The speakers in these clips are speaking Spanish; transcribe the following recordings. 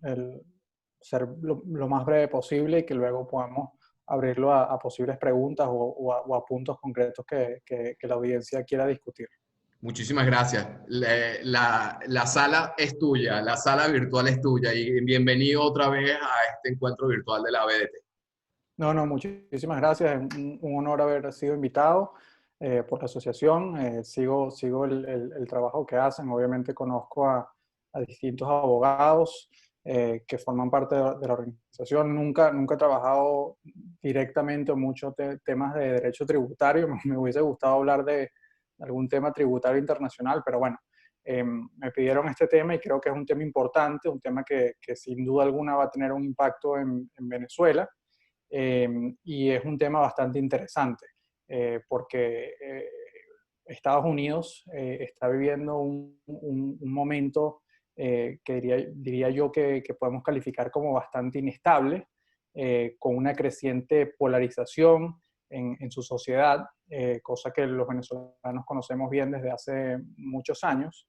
el ser lo más breve posible y que luego podamos abrirlo a posibles preguntas o a puntos concretos que la audiencia quiera discutir. Muchísimas gracias. La sala es tuya, la sala virtual es tuya y bienvenido otra vez a este encuentro virtual de la ABDT. No, muchísimas gracias. Es un honor haber sido invitado por la asociación. Sigo el trabajo que hacen. Obviamente conozco a distintos abogados que forman parte de la organización. Nunca he trabajado directamente o muchos temas de derecho tributario. Me hubiese gustado hablar de algún tema tributario internacional, pero bueno, me pidieron este tema y creo que es un tema importante, un tema que sin duda alguna va a tener un impacto en Venezuela. Y es un tema bastante interesante porque Estados Unidos está viviendo un momento que diría yo que podemos calificar como bastante inestable, con una creciente polarización en su sociedad, cosa que los venezolanos conocemos bien desde hace muchos años.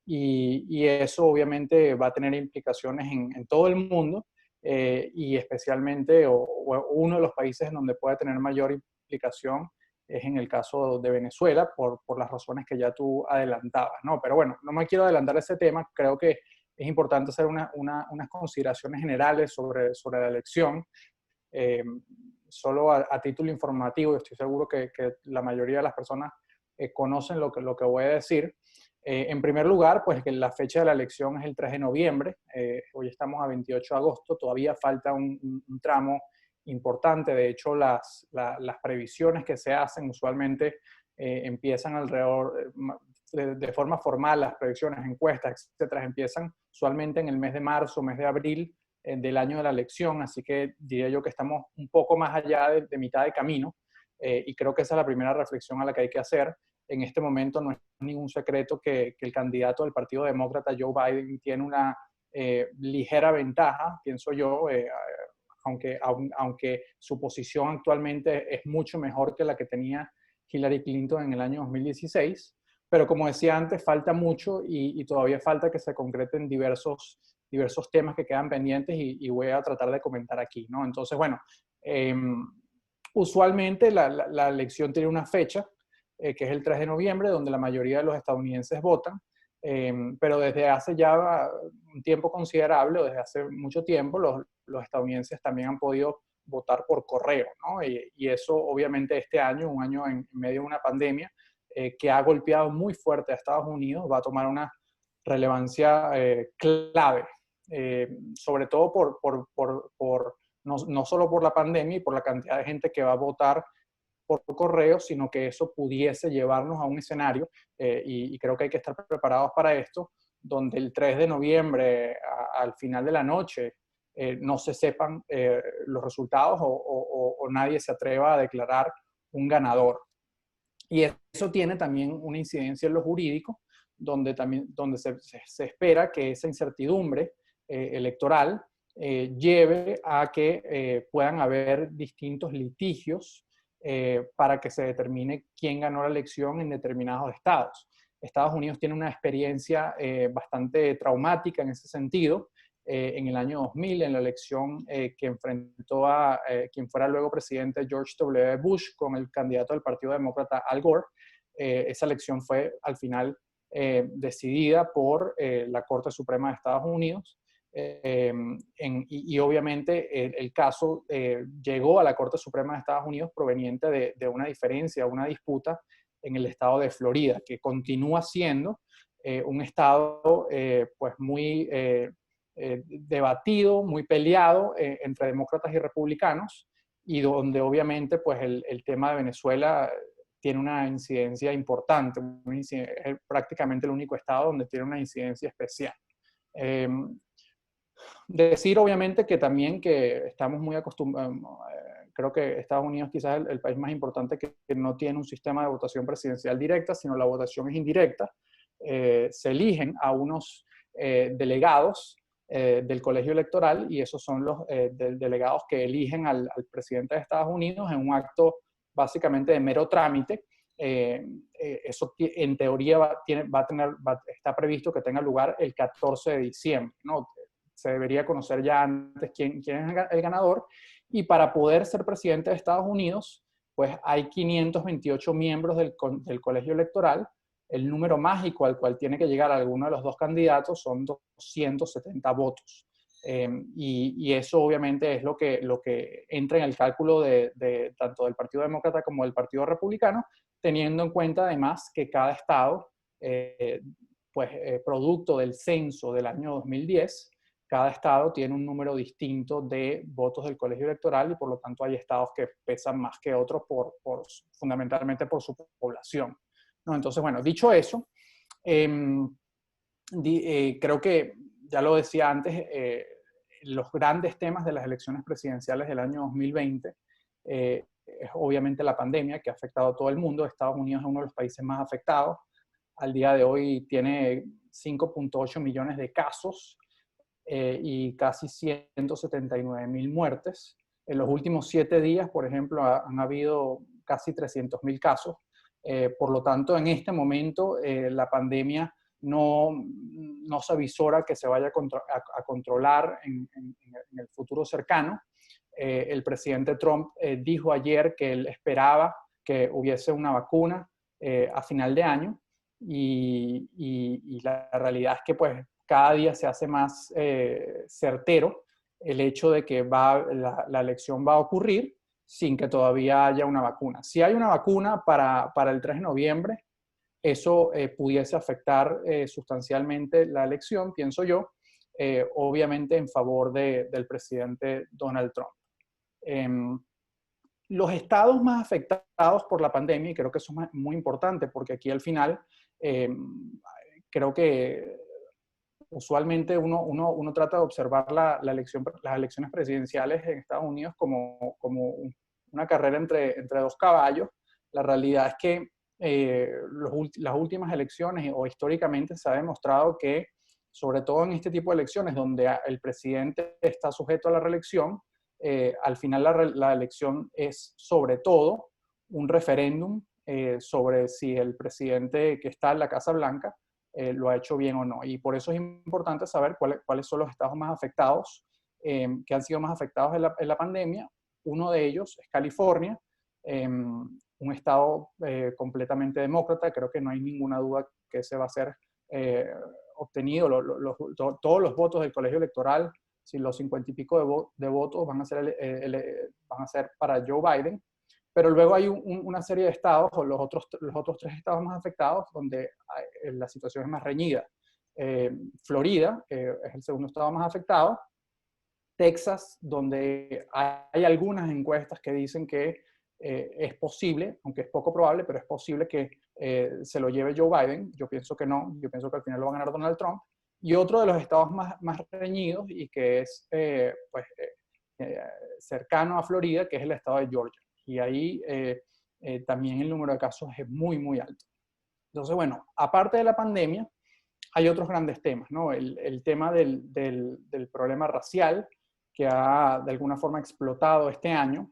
Y eso obviamente va a tener implicaciones en todo el mundo, y especialmente uno de los países en donde puede tener mayor implicación es en el caso de Venezuela, por las razones que ya tú adelantabas, ¿no? Pero bueno, no me quiero adelantar a ese tema. Creo que es importante hacer unas consideraciones generales sobre la elección. Eh, Solo a título informativo, estoy seguro que la mayoría de las personas conocen lo que voy a decir. En primer lugar, pues que la fecha de la elección es el 3 de noviembre. Hoy estamos a 28 de agosto, todavía falta un tramo importante. De hecho, las previsiones que se hacen usualmente empiezan alrededor, de forma formal, las previsiones, encuestas, etcétera, empiezan usualmente en el mes de marzo, mes de abril del año de la elección, así que diría yo que estamos un poco más allá de mitad de camino, y creo que esa es la primera reflexión a la que hay que hacer. En este momento no es ningún secreto que el candidato del Partido Demócrata, Joe Biden, tiene una ligera ventaja, pienso yo, aunque su posición actualmente es mucho mejor que la que tenía Hillary Clinton en el año 2016. Pero como decía antes, falta mucho y todavía falta que se concreten diversos temas que quedan pendientes y voy a tratar de comentar aquí, ¿no? Entonces, bueno, usualmente la elección tiene una fecha, que es el 3 de noviembre, donde la mayoría de los estadounidenses votan, pero desde hace ya un tiempo considerable, o desde hace mucho tiempo, los estadounidenses también han podido votar por correo, ¿no? Y eso obviamente este año, un año en medio de una pandemia, que ha golpeado muy fuerte a Estados Unidos, va a tomar una relevancia clave, sobre todo no solo por la pandemia y por la cantidad de gente que va a votar por correo, sino que eso pudiese llevarnos a un escenario, y creo que hay que estar preparados para esto, donde el 3 de noviembre, al final de la noche, no se sepan los resultados o nadie se atreva a declarar un ganador. Y eso tiene también una incidencia en lo jurídico, donde se espera que esa incertidumbre electoral lleve a que puedan haber distintos litigios para que se determine quién ganó la elección en determinados estados. Estados Unidos tiene una experiencia bastante traumática en ese sentido. En el año 2000, en la elección que enfrentó a quien fuera luego presidente George W. Bush con el candidato del Partido Demócrata Al Gore, esa elección fue al final decidida por la Corte Suprema de Estados Unidos. Y obviamente el caso llegó a la Corte Suprema de Estados Unidos proveniente de una diferencia, una disputa en el estado de Florida, que continúa siendo un estado pues muy debatido, muy peleado entre demócratas y republicanos, y donde obviamente pues el tema de Venezuela tiene una incidencia importante, es prácticamente el único estado donde tiene una incidencia especial. Decir obviamente que también que estamos muy acostumbrados, creo que Estados Unidos quizás es el país más importante que no tiene un sistema de votación presidencial directa, sino la votación es indirecta. Se eligen a unos delegados del colegio electoral, y esos son los delegados que eligen al presidente de Estados Unidos en un acto básicamente de mero trámite. Eso en teoría está previsto que tenga lugar el 14 de diciembre, ¿no? se debería conocer ya antes quién es el ganador. Y para poder ser presidente de Estados Unidos, pues hay 528 miembros del colegio electoral. El número mágico al cual tiene que llegar alguno de los dos candidatos son 270 votos. Y eso obviamente es lo que entra en el cálculo tanto del Partido Demócrata como del Partido Republicano, teniendo en cuenta además que cada estado, producto del censo del año 2010, cada estado tiene un número distinto de votos del colegio electoral y por lo tanto hay estados que pesan más que otros fundamentalmente por su población, ¿no? Entonces, bueno, dicho eso, creo que ya lo decía antes, los grandes temas de las elecciones presidenciales del año 2020 es obviamente la pandemia que ha afectado a todo el mundo. Estados Unidos es uno de los países más afectados. Al día de hoy tiene 5.8 millones de casos y casi 179.000 muertes. En los últimos 7 días, por ejemplo, han habido casi 300.000 casos. Por lo tanto, en este momento, la pandemia no se avisora que se vaya a controlar en el futuro cercano. El presidente Trump dijo ayer que él esperaba que hubiese una vacuna a final de año y la realidad es que pues cada día se hace más certero el hecho de que la elección va a ocurrir sin que todavía haya una vacuna. Si hay una vacuna para el 3 de noviembre, eso pudiese afectar sustancialmente la elección, pienso yo, obviamente en favor del presidente Donald Trump. Los estados más afectados por la pandemia, y creo que eso es muy importante, porque aquí al final creo que usualmente uno trata de observar las elecciones presidenciales en Estados Unidos como una carrera entre dos caballos. La realidad es que las últimas elecciones o históricamente se ha demostrado que, sobre todo en este tipo de elecciones donde el presidente está sujeto a la reelección, al final la elección es sobre todo un referéndum sobre si el presidente que está en la Casa Blanca lo ha hecho bien o no. Y por eso es importante saber cuáles son los estados más afectados, que han sido más afectados en la pandemia. Uno de ellos es California, un estado completamente demócrata. Creo que no hay ninguna duda que ese va a ser obtenido. Todos los votos del colegio electoral, si los 50 y pico de votos van a ser para Joe Biden. Pero luego hay una serie de estados, o los otros 3 estados más afectados, donde la situación es más reñida. Florida, que es el segundo estado más afectado. Texas, donde hay algunas encuestas que dicen que es posible, aunque es poco probable, pero es posible que se lo lleve Joe Biden. Yo pienso que no, yo pienso que al final lo va a ganar Donald Trump. Y otro de los estados más reñidos y que es cercano a Florida, que es el estado de Georgia. Y ahí también el número de casos es muy, muy alto. Entonces, bueno, aparte de la pandemia, hay otros grandes temas, ¿no? El tema del problema racial que ha de alguna forma explotado este año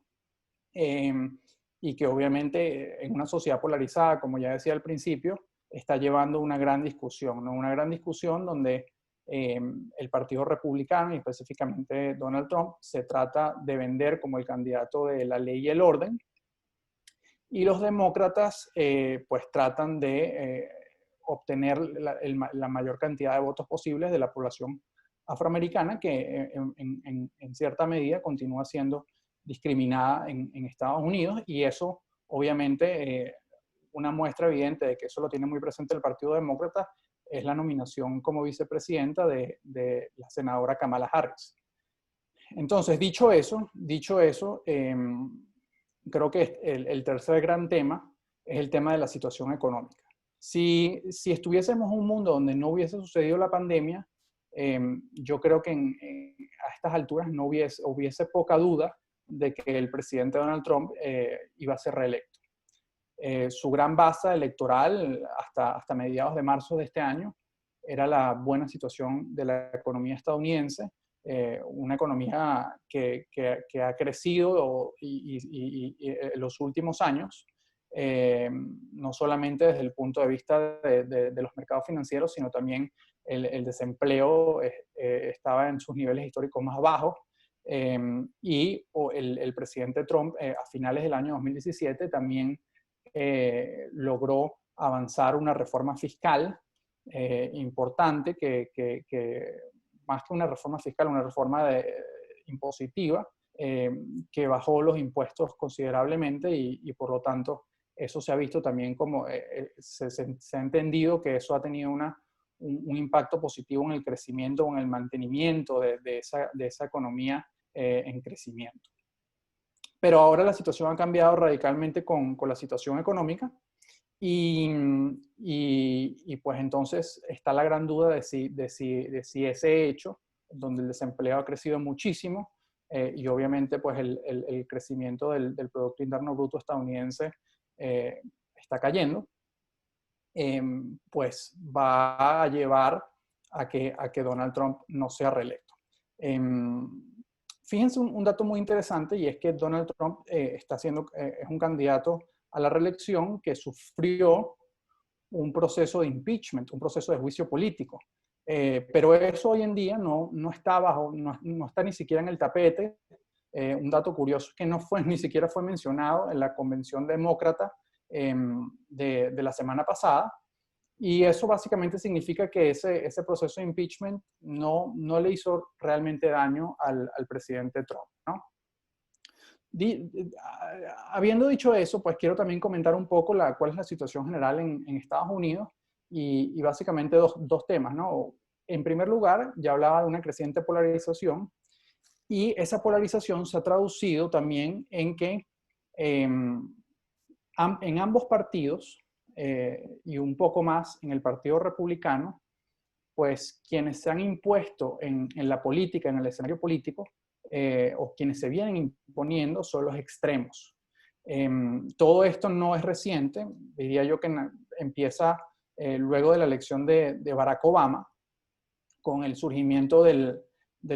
y que obviamente en una sociedad polarizada, como ya decía al principio, está llevando una gran discusión, ¿no? Una gran discusión donde el Partido Republicano y específicamente Donald Trump se trata de vender como el candidato de la ley y el orden, y los demócratas pues tratan de obtener la mayor cantidad de votos posibles de la población afroamericana que en cierta medida continúa siendo discriminada en Estados Unidos, y eso obviamente una muestra evidente de que eso lo tiene muy presente el Partido Demócrata es la nominación como vicepresidenta de la senadora Kamala Harris. Entonces, dicho eso, creo que el tercer gran tema es el tema de la situación económica. Si estuviésemos en un mundo donde no hubiese sucedido la pandemia, yo creo que a estas alturas no hubiese poca duda de que el presidente Donald Trump iba a ser reelecto. Su gran base electoral hasta mediados de marzo de este año era la buena situación de la economía estadounidense, una economía que ha crecido en los últimos años, no solamente desde el punto de vista de los mercados financieros, sino también el desempleo estaba en sus niveles históricos más bajos, y el presidente Trump a finales del año 2017 también logró avanzar una reforma fiscal importante que más que una reforma fiscal, una reforma impositiva, que bajó los impuestos considerablemente y por lo tanto eso se ha visto también como, se ha entendido que eso ha tenido un impacto positivo en el crecimiento, en el mantenimiento de esa economía en crecimiento. Pero ahora la situación ha cambiado radicalmente con la situación económica y pues entonces está la gran duda de si ese hecho, donde el desempleo ha crecido muchísimo y obviamente pues el crecimiento del Producto Interno Bruto estadounidense está cayendo, pues va a llevar a que Donald Trump no sea reelecto. Fíjense un dato muy interesante, y es que Donald Trump es un candidato a la reelección que sufrió un proceso de impeachment, un proceso de juicio político. Pero eso hoy en día no está no está ni siquiera en el tapete. Un dato curioso es que ni siquiera fue mencionado en la convención demócrata de la semana pasada. Y eso básicamente significa que ese proceso de impeachment no le hizo realmente daño al presidente Trump, ¿no? Habiendo dicho eso, pues quiero también comentar un poco cuál es la situación general en Estados Unidos y básicamente dos temas, ¿no? En primer lugar, ya hablaba de una creciente polarización y esa polarización se ha traducido también en que en ambos partidos y un poco más en el Partido Republicano, pues quienes se han impuesto en la política, en el escenario político, o quienes se vienen imponiendo son los extremos. Todo esto no es reciente, diría yo que empieza luego de la elección de Barack Obama, con el surgimiento del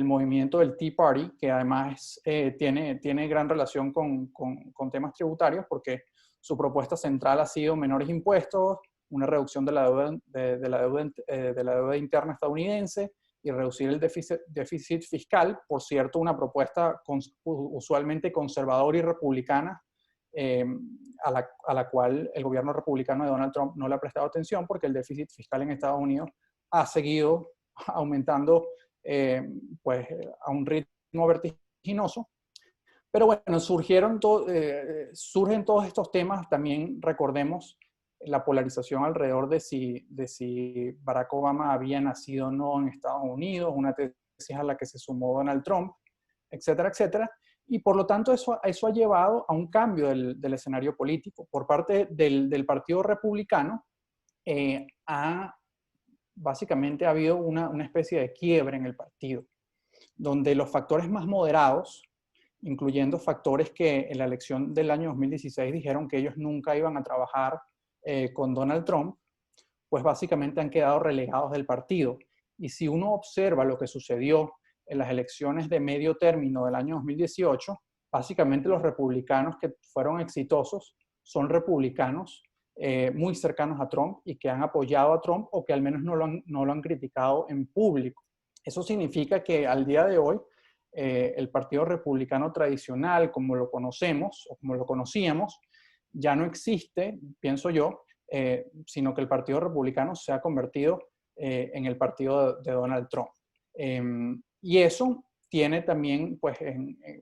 movimiento del Tea Party, que además tiene gran relación con temas tributarios, porque su propuesta central ha sido menores impuestos, una reducción de la deuda interna estadounidense y reducir el déficit fiscal. Por cierto, una propuesta usualmente conservadora y republicana, a la cual el gobierno republicano de Donald Trump no le ha prestado atención, porque el déficit fiscal en Estados Unidos ha seguido aumentando pues, a un ritmo vertiginoso. Pero bueno, surgen todos estos temas. También recordemos la polarización alrededor de si Barack Obama había nacido o no en Estados Unidos, una tesis a la que se sumó Donald Trump, etcétera, etcétera. Y por lo tanto eso ha llevado a un cambio del escenario político. Por parte del Partido Republicano, básicamente ha habido una especie de quiebre en el partido, donde los factores más moderados, incluyendo factores que en la elección del año 2016 dijeron que ellos nunca iban a trabajar con Donald Trump, pues básicamente han quedado relegados del partido. Y si uno observa lo que sucedió en las elecciones de medio término del año 2018, básicamente los republicanos que fueron exitosos son republicanos muy cercanos a Trump y que han apoyado a Trump o que al menos no lo han criticado en público. Eso significa que al día de hoy el Partido Republicano tradicional, como lo conocemos o como lo conocíamos, ya no existe, pienso yo, sino que el Partido Republicano se ha convertido en el partido de Donald Trump. Y eso tiene también, pues,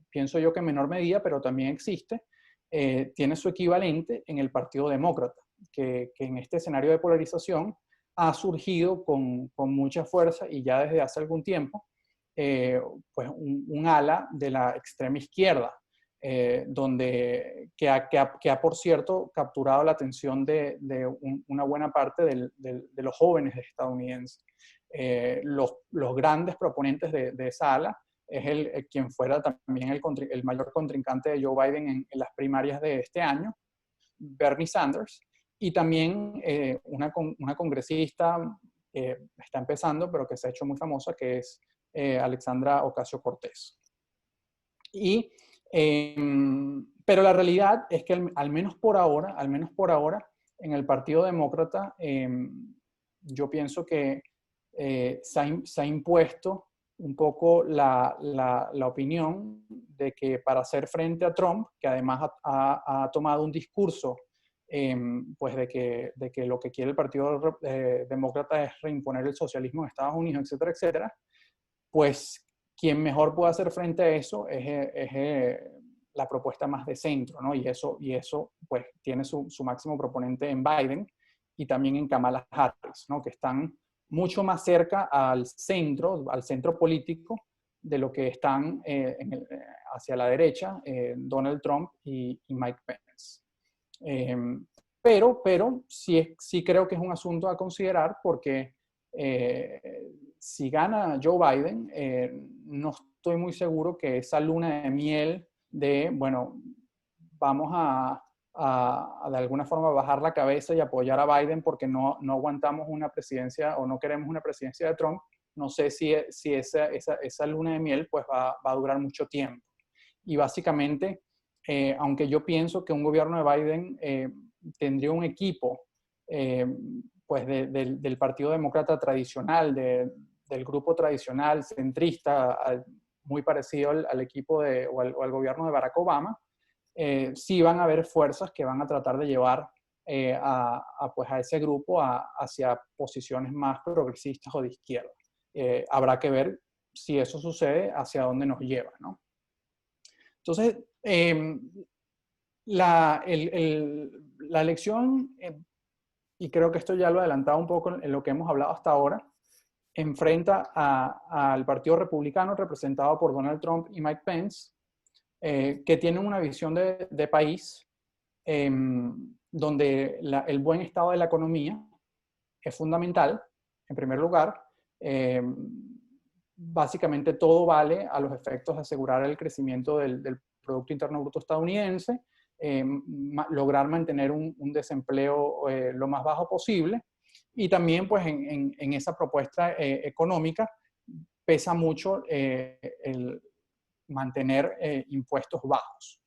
pienso yo que en menor medida, pero también existe, tiene su equivalente en el Partido Demócrata, que en este escenario de polarización ha surgido con mucha fuerza y ya desde hace algún tiempo, pues un ala de la extrema izquierda, que ha, por cierto, capturado la atención de una buena parte de los jóvenes estadounidenses. Los grandes proponentes de esa ala es quien fuera también el mayor contrincante de Joe Biden en las primarias de este año, Bernie Sanders, y también una congresista que está empezando, pero que se ha hecho muy famosa, que es Alexandra Ocasio-Cortez. Pero la realidad es que al menos por ahora, en el Partido Demócrata, yo pienso que se ha impuesto un poco la opinión de que para hacer frente a Trump, que además ha tomado un discurso pues de que lo que quiere el Partido Demócrata es reimponer el socialismo en Estados Unidos, etcétera, etcétera, pues quien mejor puede hacer frente a eso es la propuesta más de centro, ¿no? Y eso pues tiene su máximo proponente en Biden y también en Kamala Harris, ¿no? Que están mucho más cerca al centro político de lo que están hacia la derecha, Donald Trump y Mike Pence. Pero sí creo que es un asunto a considerar porque si gana Joe Biden, no estoy muy seguro que esa luna de miel de, bueno, vamos a de alguna forma bajar la cabeza y apoyar a Biden porque no aguantamos una presidencia o no queremos una presidencia de Trump, no sé si esa luna de miel pues va a durar mucho tiempo. Y básicamente, aunque yo pienso que un gobierno de Biden tendría un equipo pues del Partido Demócrata tradicional, del grupo tradicional centrista, muy parecido al equipo o al gobierno de Barack Obama, sí van a haber fuerzas que van a tratar de llevar pues a ese grupo hacia posiciones más progresistas o de izquierda. Habrá que ver si eso sucede, hacia dónde nos lleva, ¿no? Entonces, la elección, y creo que esto ya lo he adelantado un poco en lo que hemos hablado hasta ahora, enfrenta al Partido Republicano representado por Donald Trump y Mike Pence, que tienen una visión de país donde el buen estado de la economía es fundamental, en primer lugar. Básicamente todo vale a los efectos de asegurar el crecimiento del Producto Interno Bruto estadounidense, lograr mantener un desempleo lo más bajo posible, y también pues en esa propuesta económica pesa mucho el mantener impuestos bajos.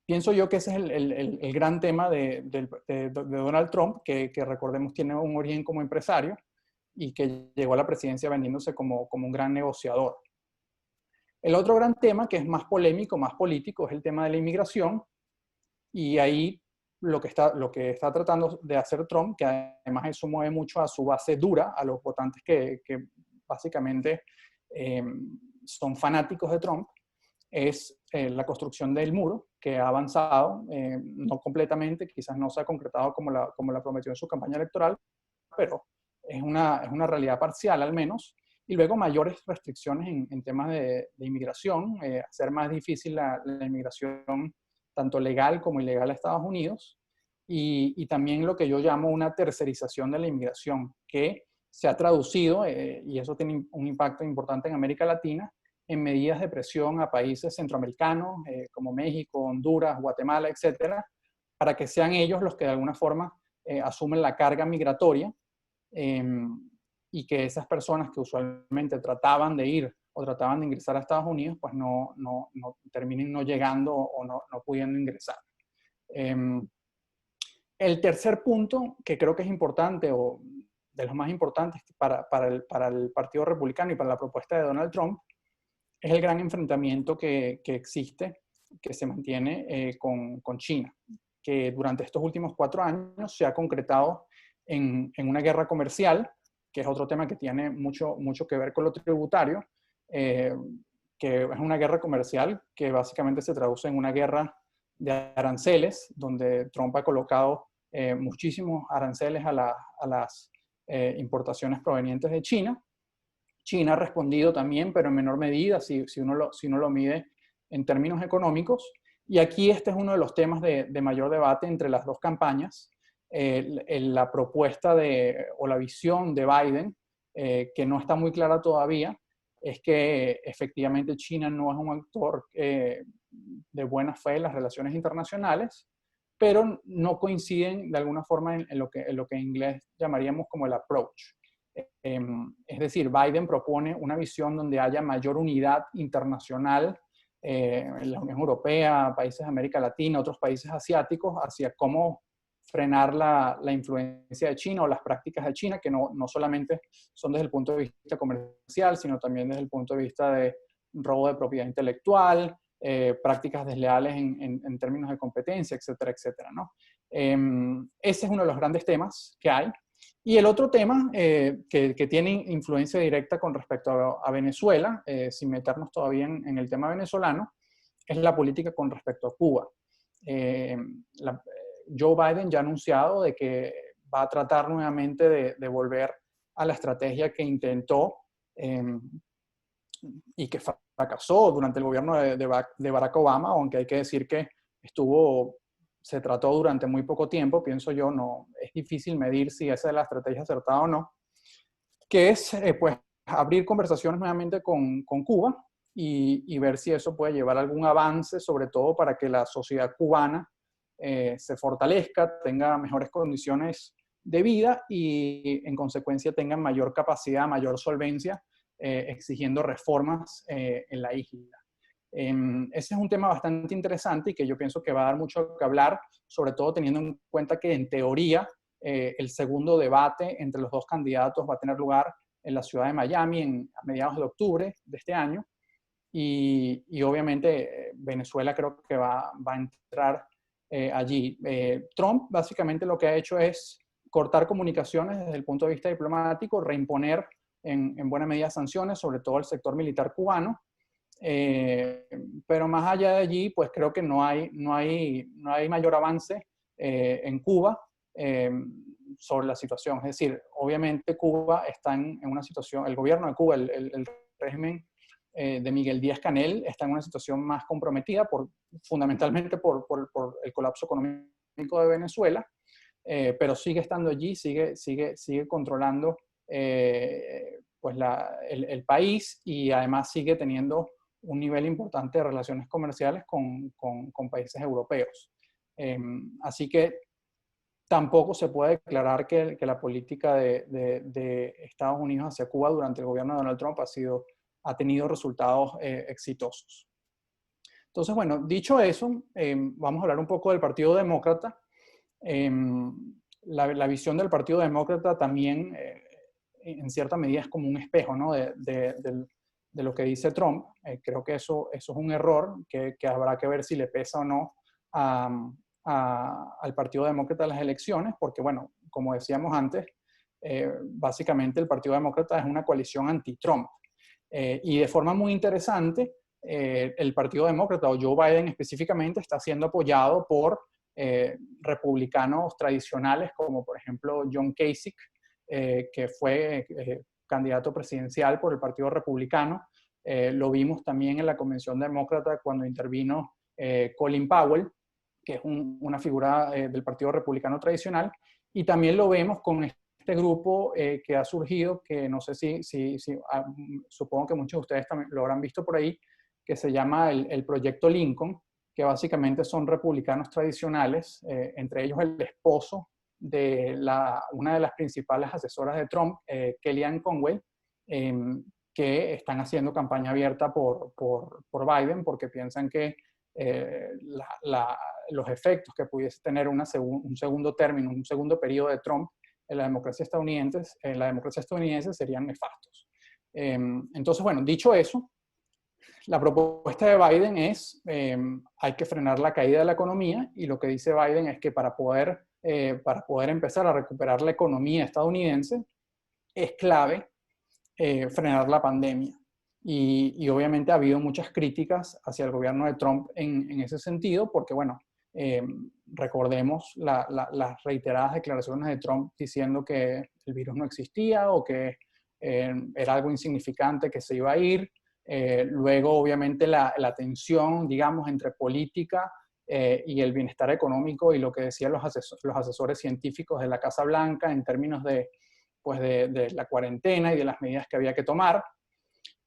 Pienso yo que ese es el gran tema de Donald Trump, que recordemos tiene un origen como empresario y que llegó a la presidencia vendiéndose como un gran negociador. El otro gran tema, que es más polémico, más político, es el tema de la inmigración, y ahí lo que está tratando de hacer Trump, que además eso mueve mucho a su base dura, a los votantes que básicamente son fanáticos de Trump, es la construcción del muro, que ha avanzado, no completamente, quizás no se ha concretado como la prometió en su campaña electoral, pero es una realidad parcial al menos, y luego mayores restricciones en temas de inmigración, hacer más difícil la inmigración tanto legal como ilegal a Estados Unidos, y también lo que yo llamo una tercerización de la inmigración, que se ha traducido, y eso tiene un impacto importante en América Latina, en medidas de presión a países centroamericanos como México, Honduras, Guatemala, etcétera, para que sean ellos los que de alguna forma asumen la carga migratoria, y que esas personas que usualmente trataban de ir o trataban de ingresar a Estados Unidos, pues no terminen no llegando o no pudiendo ingresar. El tercer punto, que creo que es importante, o de los más importantes para el Partido Republicano y para la propuesta de Donald Trump, es el gran enfrentamiento que existe, que se mantiene con China, que durante estos últimos 4 años se ha concretado en una guerra comercial, que es otro tema que tiene mucho que ver con lo tributario, que es una guerra comercial que básicamente se traduce en una guerra de aranceles, donde Trump ha colocado muchísimos aranceles a las importaciones provenientes de China. China ha respondido también, pero en menor medida, si uno lo mide en términos económicos. Y aquí este es uno de los temas de mayor debate entre las dos campañas. La propuesta o la visión de Biden, que no está muy clara todavía, es que efectivamente China no es un actor de buena fe en las relaciones internacionales, pero no coinciden de alguna forma en lo que en inglés llamaríamos como el approach. Es decir, Biden propone una visión donde haya mayor unidad internacional en la Unión Europea, países de América Latina, otros países asiáticos, hacia cómo frenar la influencia de China o las prácticas de China, que no solamente son desde el punto de vista comercial, sino también desde el punto de vista de robo de propiedad intelectual, prácticas desleales en términos de competencia, etcétera, etcétera, ¿no? Ese es uno de los grandes temas que hay. Y el otro tema que tiene influencia directa con respecto a Venezuela, sin meternos todavía en el tema venezolano, es la política con respecto a Cuba. Joe Biden ya ha anunciado de que va a tratar nuevamente de volver a la estrategia que intentó y que fracasó durante el gobierno de Barack Obama, aunque hay que decir que se trató durante muy poco tiempo, pienso yo, no, es difícil medir si esa es la estrategia acertada o no, que es pues abrir conversaciones nuevamente con Cuba y ver si eso puede llevar a algún avance, sobre todo para que la sociedad cubana se fortalezca, tenga mejores condiciones de vida y en consecuencia tenga mayor capacidad, mayor solvencia, exigiendo reformas en la isla. Ese es un tema bastante interesante y que yo pienso que va a dar mucho que hablar, sobre todo teniendo en cuenta que en teoría el segundo debate entre los dos candidatos va a tener lugar en la ciudad de Miami a mediados de octubre de este año y obviamente Venezuela creo que va a entrar allí. Trump básicamente lo que ha hecho es cortar comunicaciones desde el punto de vista diplomático, reimponer en buena medida sanciones, sobre todo al sector militar cubano, pero más allá de allí, pues creo que no hay mayor avance en Cuba sobre la situación. Es decir, obviamente Cuba está en una situación, el gobierno de Cuba, el régimen de Miguel Díaz-Canel está en una situación más comprometida fundamentalmente por el colapso económico de Venezuela, pero sigue estando allí, sigue controlando pues el país y además sigue teniendo un nivel importante de relaciones comerciales con países europeos. Así que tampoco se puede declarar que la política de Estados Unidos hacia Cuba durante el gobierno de Donald Trump ha tenido resultados exitosos. Entonces, bueno, dicho eso, vamos a hablar un poco del Partido Demócrata. La visión del Partido Demócrata también, en cierta medida, es como un espejo, ¿no? de lo que dice Trump. Creo que eso es un error que habrá que ver si le pesa o no al Partido Demócrata en las elecciones, porque, bueno, como decíamos antes, básicamente el Partido Demócrata es una coalición anti-Trump. Y de forma muy interesante, el Partido Demócrata, o Joe Biden específicamente, está siendo apoyado por republicanos tradicionales, como por ejemplo John Kasich, que fue candidato presidencial por el Partido Republicano. Lo vimos también en la Convención Demócrata cuando intervino Colin Powell, que es una figura del Partido Republicano tradicional, y también lo vemos con este grupo que ha surgido, que no sé supongo que muchos de ustedes también lo habrán visto por ahí, que se llama el Proyecto Lincoln, que básicamente son republicanos tradicionales, entre ellos el esposo de una de las principales asesoras de Trump, Kellyanne Conway, que están haciendo campaña abierta por Biden porque piensan que los efectos que pudiese tener un segundo término, un segundo periodo de Trump en la democracia estadounidense serían nefastos. Entonces, bueno, dicho eso, la propuesta de Biden es hay que frenar la caída de la economía y lo que dice Biden es que para poder empezar a recuperar la economía estadounidense es clave frenar la pandemia. Y obviamente ha habido muchas críticas hacia el gobierno de Trump en ese sentido, porque bueno, recordemos las reiteradas declaraciones de Trump diciendo que el virus no existía o que era algo insignificante que se iba a ir. Luego, obviamente, la tensión, digamos, entre política y el bienestar económico y lo que decían los asesores científicos de la Casa Blanca en términos de la cuarentena y de las medidas que había que tomar.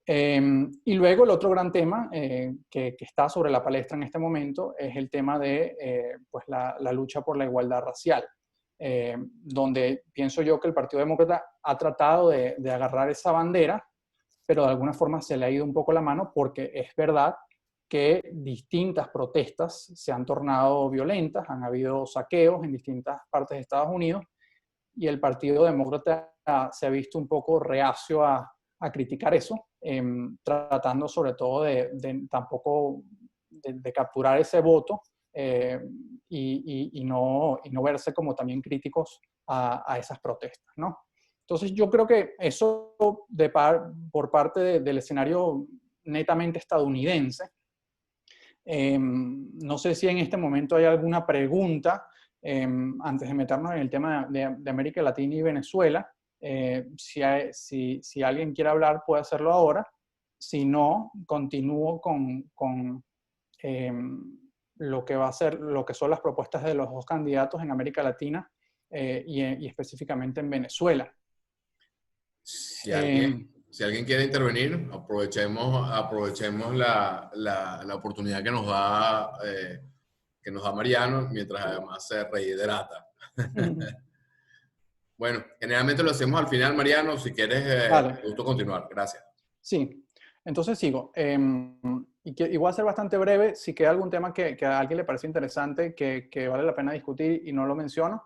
Y luego el otro gran tema que está sobre la palestra en este momento es el tema de la lucha por la igualdad racial, donde pienso yo que el Partido Demócrata ha tratado de agarrar esa bandera, pero de alguna forma se le ha ido un poco la mano porque es verdad que distintas protestas se han tornado violentas, han habido saqueos en distintas partes de Estados Unidos, y el Partido Demócrata se ha visto un poco reacio a criticar eso, tratando sobre todo tampoco de capturar ese voto y no verse como también críticos a esas protestas, ¿no? Entonces yo creo que eso por parte del escenario netamente estadounidense. No sé si en este momento hay alguna pregunta antes de meternos en el tema de América Latina y Venezuela. Si alguien quiere hablar, puede hacerlo ahora. Si no, continúo con lo que va a ser, lo que son las propuestas de los dos candidatos en América Latina y específicamente en Venezuela. Si alguien quiere intervenir, aprovechemos la oportunidad que nos da Mariano, mientras además se rehidrata. Bueno, generalmente lo hacemos al final, Mariano. Si quieres, Vale. gusto continuar. Gracias. Sí, entonces sigo. Y voy a ser bastante breve. Si queda algún tema que a alguien le parece interesante, que vale la pena discutir y no lo menciono,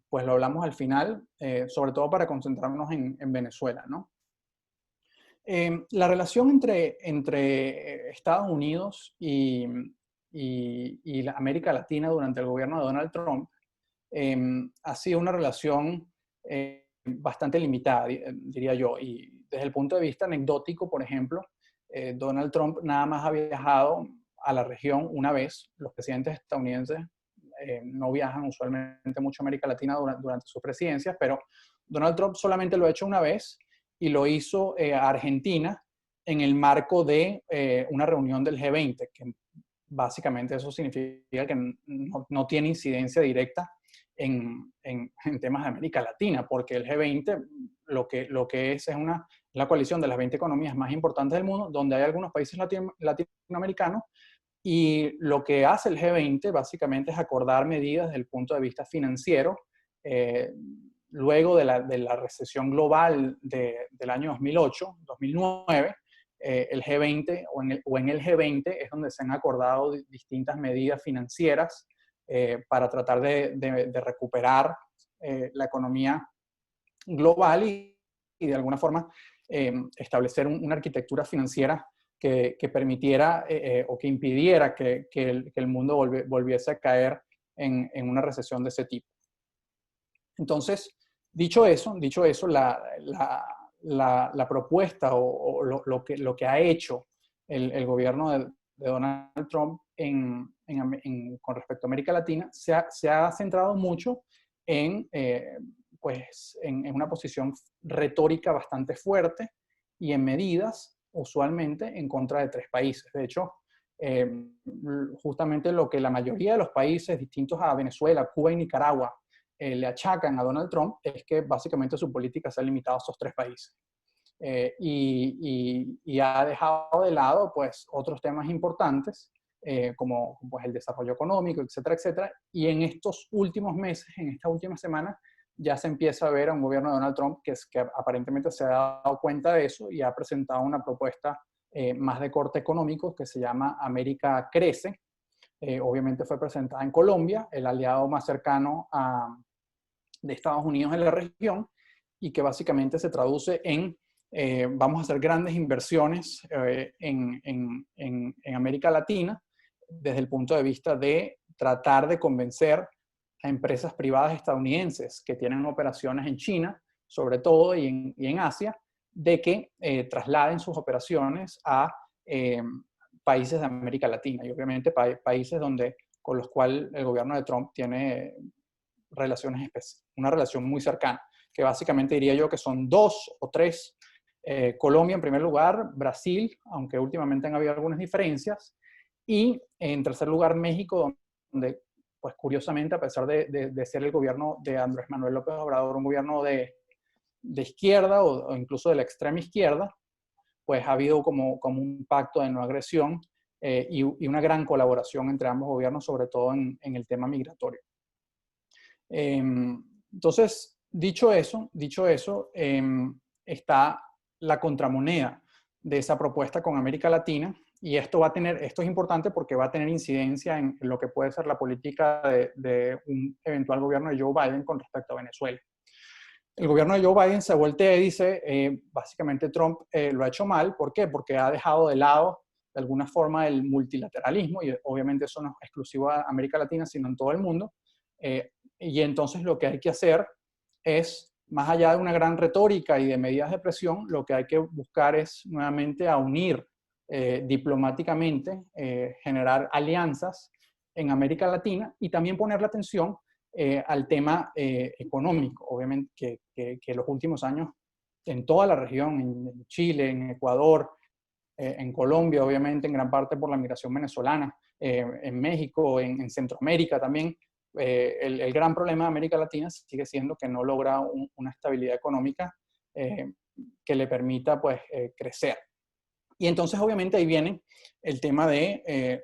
pues lo hablamos al final, sobre todo para concentrarnos en Venezuela, ¿no? La relación entre Estados Unidos y la América Latina durante el gobierno de Donald Trump ha sido una relación bastante limitada, diría yo. Y desde el punto de vista anecdótico, por ejemplo, Donald Trump nada más ha viajado a la región una vez. Los presidentes estadounidenses no viajan usualmente mucho a América Latina durante sus presidencias, pero Donald Trump solamente lo ha hecho una vez y lo hizo a Argentina en el marco de una reunión del G20, que básicamente eso significa que no tiene incidencia directa en temas de América Latina, porque el G20 lo que es la coalición de las 20 economías más importantes del mundo, donde hay algunos países latinoamericanos, y lo que hace el G20 básicamente es acordar medidas desde el punto de vista financiero. Luego de la recesión global del año 2008, 2009, el G20 o en el G20 es donde se han acordado distintas medidas financieras para tratar de recuperar la economía global y de alguna forma establecer una arquitectura financiera que permitiera o que impidiera que el mundo volviese a caer en una recesión de ese tipo. Entonces, dicho eso, la propuesta o lo que ha hecho el gobierno de Donald Trump con respecto a América Latina se ha centrado mucho pues, en una posición retórica bastante fuerte y en medidas usualmente en contra de tres países. De hecho, justamente lo que la mayoría de los países distintos a Venezuela, Cuba y Nicaragua le achacan a Donald Trump es que básicamente su política se ha limitado a esos tres países. Y ha dejado de lado pues, otros temas importantes como pues, el desarrollo económico, etcétera, etcétera. Y en estos últimos meses, en esta última semana, ya se empieza a ver a un gobierno de Donald Trump que aparentemente se ha dado cuenta de eso y ha presentado una propuesta más de corte económico que se llama América Crece. Obviamente fue presentada en Colombia, el aliado más cercano de Estados Unidos en la región, y que básicamente se traduce en vamos a hacer grandes inversiones en América Latina desde el punto de vista de tratar de convencer a empresas privadas estadounidenses que tienen operaciones en China, sobre todo, y en Asia, de que trasladen sus operaciones a países de América Latina y obviamente países con los cuales el gobierno de Trump tiene una relación muy cercana, que básicamente diría yo que son dos o tres. Colombia en primer lugar, Brasil, aunque últimamente han habido algunas diferencias, y en tercer lugar México, donde pues curiosamente a pesar de ser el gobierno de Andrés Manuel López Obrador, un gobierno de izquierda o incluso de la extrema izquierda, pues ha habido como un pacto de no agresión y una gran colaboración entre ambos gobiernos, sobre todo en el tema migratorio. Entonces, dicho eso, está la contramoneda de esa propuesta con América Latina, y esto es importante porque va a tener incidencia en lo que puede ser la política de un eventual gobierno de Joe Biden con respecto a Venezuela. El gobierno de Joe Biden se voltea y dice, básicamente Trump lo ha hecho mal. ¿Por qué? Porque ha dejado de lado de alguna forma el multilateralismo, y obviamente eso no es exclusivo a América Latina, sino en todo el mundo. Y entonces lo que hay que hacer es, más allá de una gran retórica y de medidas de presión, lo que hay que buscar es nuevamente a unir diplomáticamente, generar alianzas en América Latina y también poner la atención al tema económico. Obviamente que los últimos años en toda la región, en Chile, en Ecuador, en Colombia, obviamente en gran parte por la migración venezolana, en México, en Centroamérica también, el gran problema de América Latina sigue siendo que no logra una estabilidad económica que le permita pues, crecer. Y entonces obviamente ahí viene el tema de,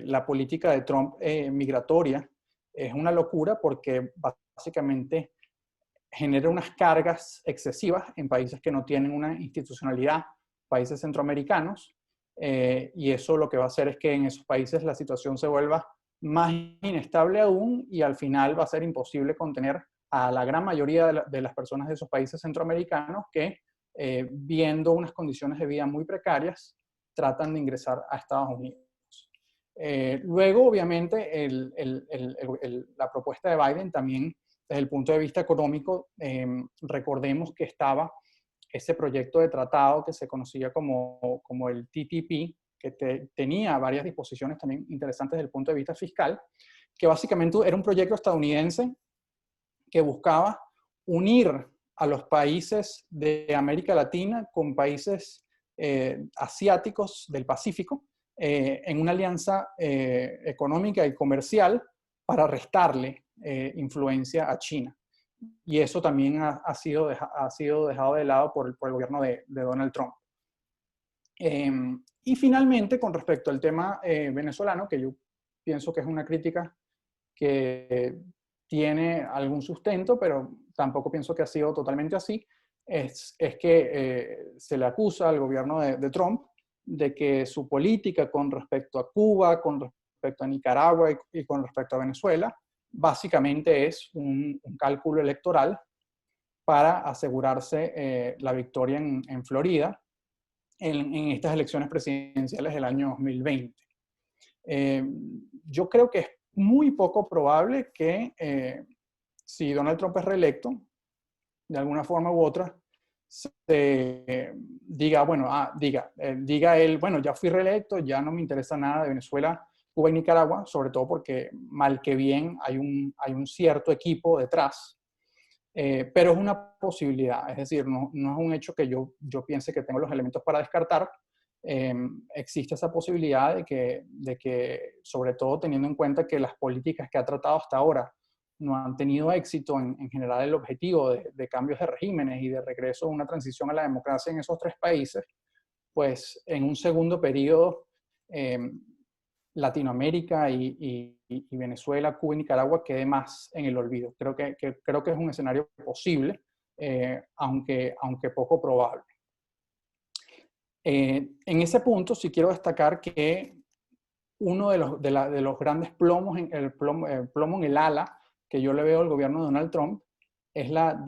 la política de Trump migratoria es una locura porque básicamente genera unas cargas excesivas en países que no tienen una institucionalidad, países centroamericanos, y eso lo que va a hacer es que en esos países la situación se vuelva más inestable aún y al final va a ser imposible contener a la gran mayoría de las personas de esos países centroamericanos que, viendo unas condiciones de vida muy precarias, tratan de ingresar a Estados Unidos. Luego, obviamente, la propuesta de Biden también, desde el punto de vista económico, recordemos que estaba ese proyecto de tratado que se conocía como el TTP, que tenía varias disposiciones también interesantes desde el punto de vista fiscal, que básicamente era un proyecto estadounidense que buscaba unir a los países de América Latina con países asiáticos del Pacífico en una alianza económica y comercial para restarle influencia a China. Y eso también ha sido dejado de lado por el gobierno de Donald Trump. Y finalmente, con respecto al tema venezolano, que yo pienso que es una crítica que tiene algún sustento, pero tampoco pienso que ha sido totalmente así, es que se le acusa al gobierno de Trump de que su política con respecto a Cuba, con respecto a Nicaragua y con respecto a Venezuela, básicamente es un cálculo electoral para asegurarse la victoria en Florida en estas elecciones presidenciales del año 2020. Yo creo que es muy poco probable que si Donald Trump es reelecto, de alguna forma u otra, se diga, bueno, diga él, bueno, ya fui reelecto, ya no me interesa nada de Venezuela, Cuba y Nicaragua, sobre todo porque mal que bien hay un cierto equipo detrás, pero es una posibilidad, es decir, no es un hecho que yo piense que tengo los elementos para descartar. Existe esa posibilidad de que, sobre todo teniendo en cuenta que las políticas que ha tratado hasta ahora no han tenido éxito en generar el objetivo de cambios de regímenes y de regreso a una transición a la democracia en esos tres países, pues en un segundo periodo Latinoamérica y Venezuela, Cuba y Nicaragua quede más en el olvido. Creo que es un escenario posible, aunque poco probable. En ese punto sí quiero destacar que uno de los grandes plomos, el plomo en el ala que yo le veo al gobierno de Donald Trump es la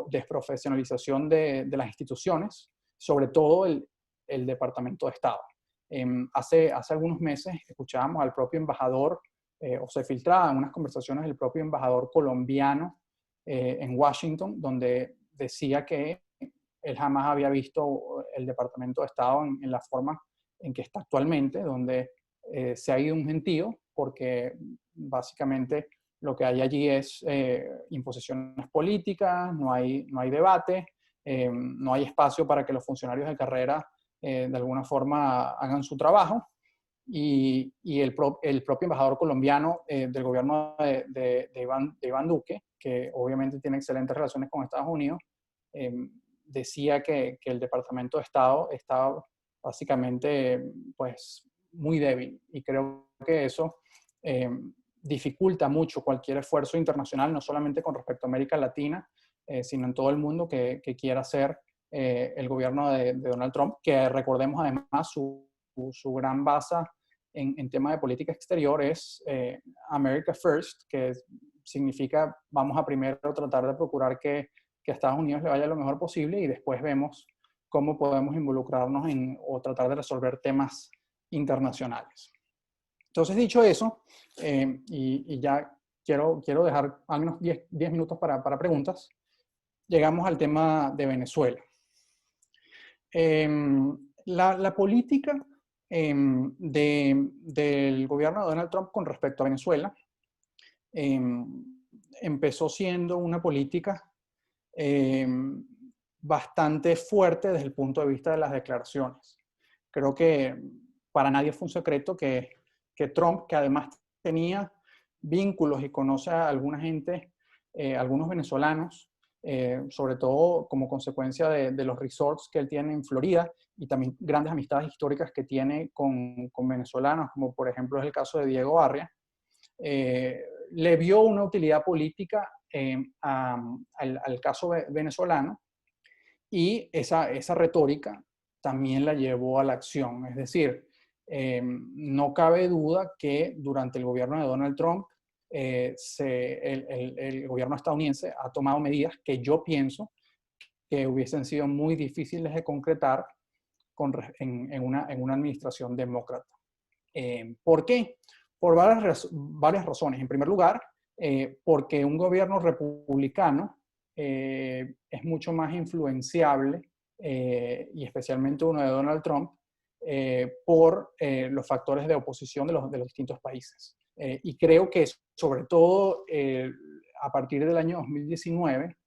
desprofesionalización de las instituciones, sobre todo el Departamento de Estado. Hace algunos meses escuchábamos al propio embajador, o se filtraban unas conversaciones del propio embajador colombiano en Washington, donde decía que él jamás había visto el Departamento de Estado en la forma en que está actualmente, donde se ha ido un gentío, porque básicamente lo que hay allí es imposiciones políticas, no hay debate, no hay espacio para que los funcionarios de carrera de alguna forma hagan su trabajo, y el propio embajador colombiano del gobierno de Iván Duque, que obviamente tiene excelentes relaciones con Estados Unidos, decía que el Departamento de Estado estaba básicamente pues muy débil, y creo que eso dificulta mucho cualquier esfuerzo internacional, no solamente con respecto a América Latina, sino en todo el mundo que quiera hacer el gobierno de Donald Trump, que recordemos además su gran base en tema de política exterior es America First, que significa vamos a primero tratar de procurar que a Estados Unidos le vaya lo mejor posible y después vemos cómo podemos involucrarnos o tratar de resolver temas internacionales. Entonces, dicho eso, y ya quiero dejar al menos 10 minutos para preguntas, llegamos al tema de Venezuela. La política del gobierno de Donald Trump con respecto a Venezuela empezó siendo una política bastante fuerte desde el punto de vista de las declaraciones. Creo que para nadie fue un secreto que Trump, que además tenía vínculos y conoce a alguna gente, algunos venezolanos, sobre todo como consecuencia de los resorts que él tiene en Florida y también grandes amistades históricas que tiene con venezolanos, como por ejemplo es el caso de Diego Arria, le vio una utilidad política al caso venezolano y esa retórica también la llevó a la acción. Es decir, no cabe duda que durante el gobierno de Donald Trump el gobierno estadounidense ha tomado medidas que yo pienso que hubiesen sido muy difíciles de concretar en una administración demócrata. ¿Por qué? Por varias razones. En primer lugar, porque un gobierno republicano es mucho más influenciable, y especialmente uno de Donald Trump, por los factores de oposición de los distintos países. Y creo que sobre todo a partir del año 2019,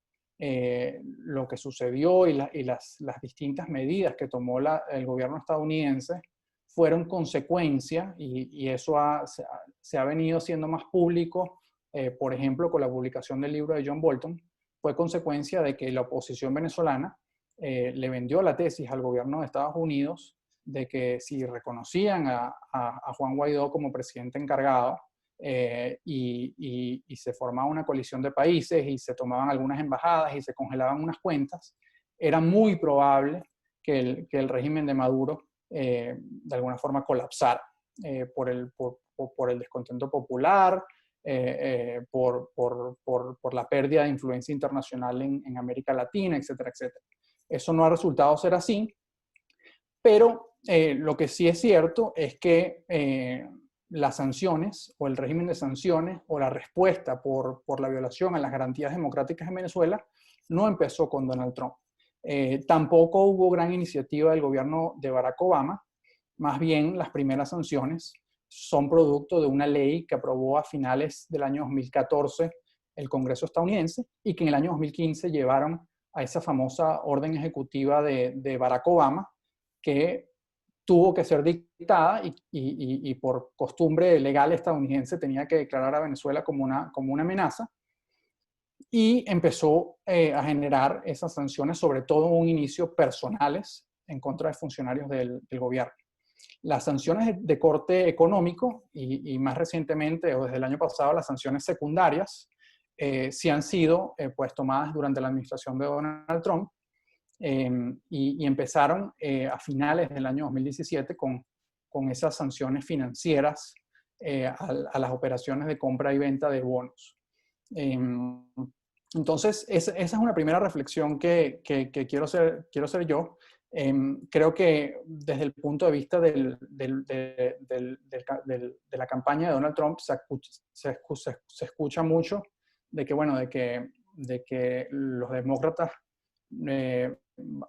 lo que sucedió y las distintas medidas que tomó el gobierno estadounidense fueron consecuencia, y eso se ha venido siendo más público, por ejemplo, con la publicación del libro de John Bolton, fue consecuencia de que la oposición venezolana le vendió la tesis al gobierno de Estados Unidos de que si reconocían a Juan Guaidó como presidente encargado y se formaba una coalición de países y se tomaban algunas embajadas y se congelaban unas cuentas, era muy probable que el régimen de Maduro de alguna forma colapsara por el descontento popular, por la pérdida de influencia internacional en América Latina, etcétera, etcétera. Eso no ha resultado ser así, pero lo que sí es cierto es que las sanciones o el régimen de sanciones o la respuesta por la violación a las garantías democráticas en Venezuela no empezó con Donald Trump. Tampoco hubo gran iniciativa del gobierno de Barack Obama. Más bien, las primeras sanciones son producto de una ley que aprobó a finales del año 2014 el Congreso estadounidense y que en el año 2015 llevaron a esa famosa orden ejecutiva de Barack Obama, que tuvo que ser dictada y por costumbre legal estadounidense tenía que declarar a Venezuela como una amenaza, y empezó a generar esas sanciones, sobre todo en un inicio personales, en contra de funcionarios del gobierno. Las sanciones de corte económico y más recientemente, o desde el año pasado, las sanciones secundarias, sí han sido pues tomadas durante la administración de Donald Trump, y empezaron a finales del año 2017 con esas sanciones financieras a las operaciones de compra y venta de bonos. Entonces, esa es una primera reflexión que quiero hacer yo. Creo que desde el punto de vista de la campaña de Donald Trump se escucha mucho de que los demócratas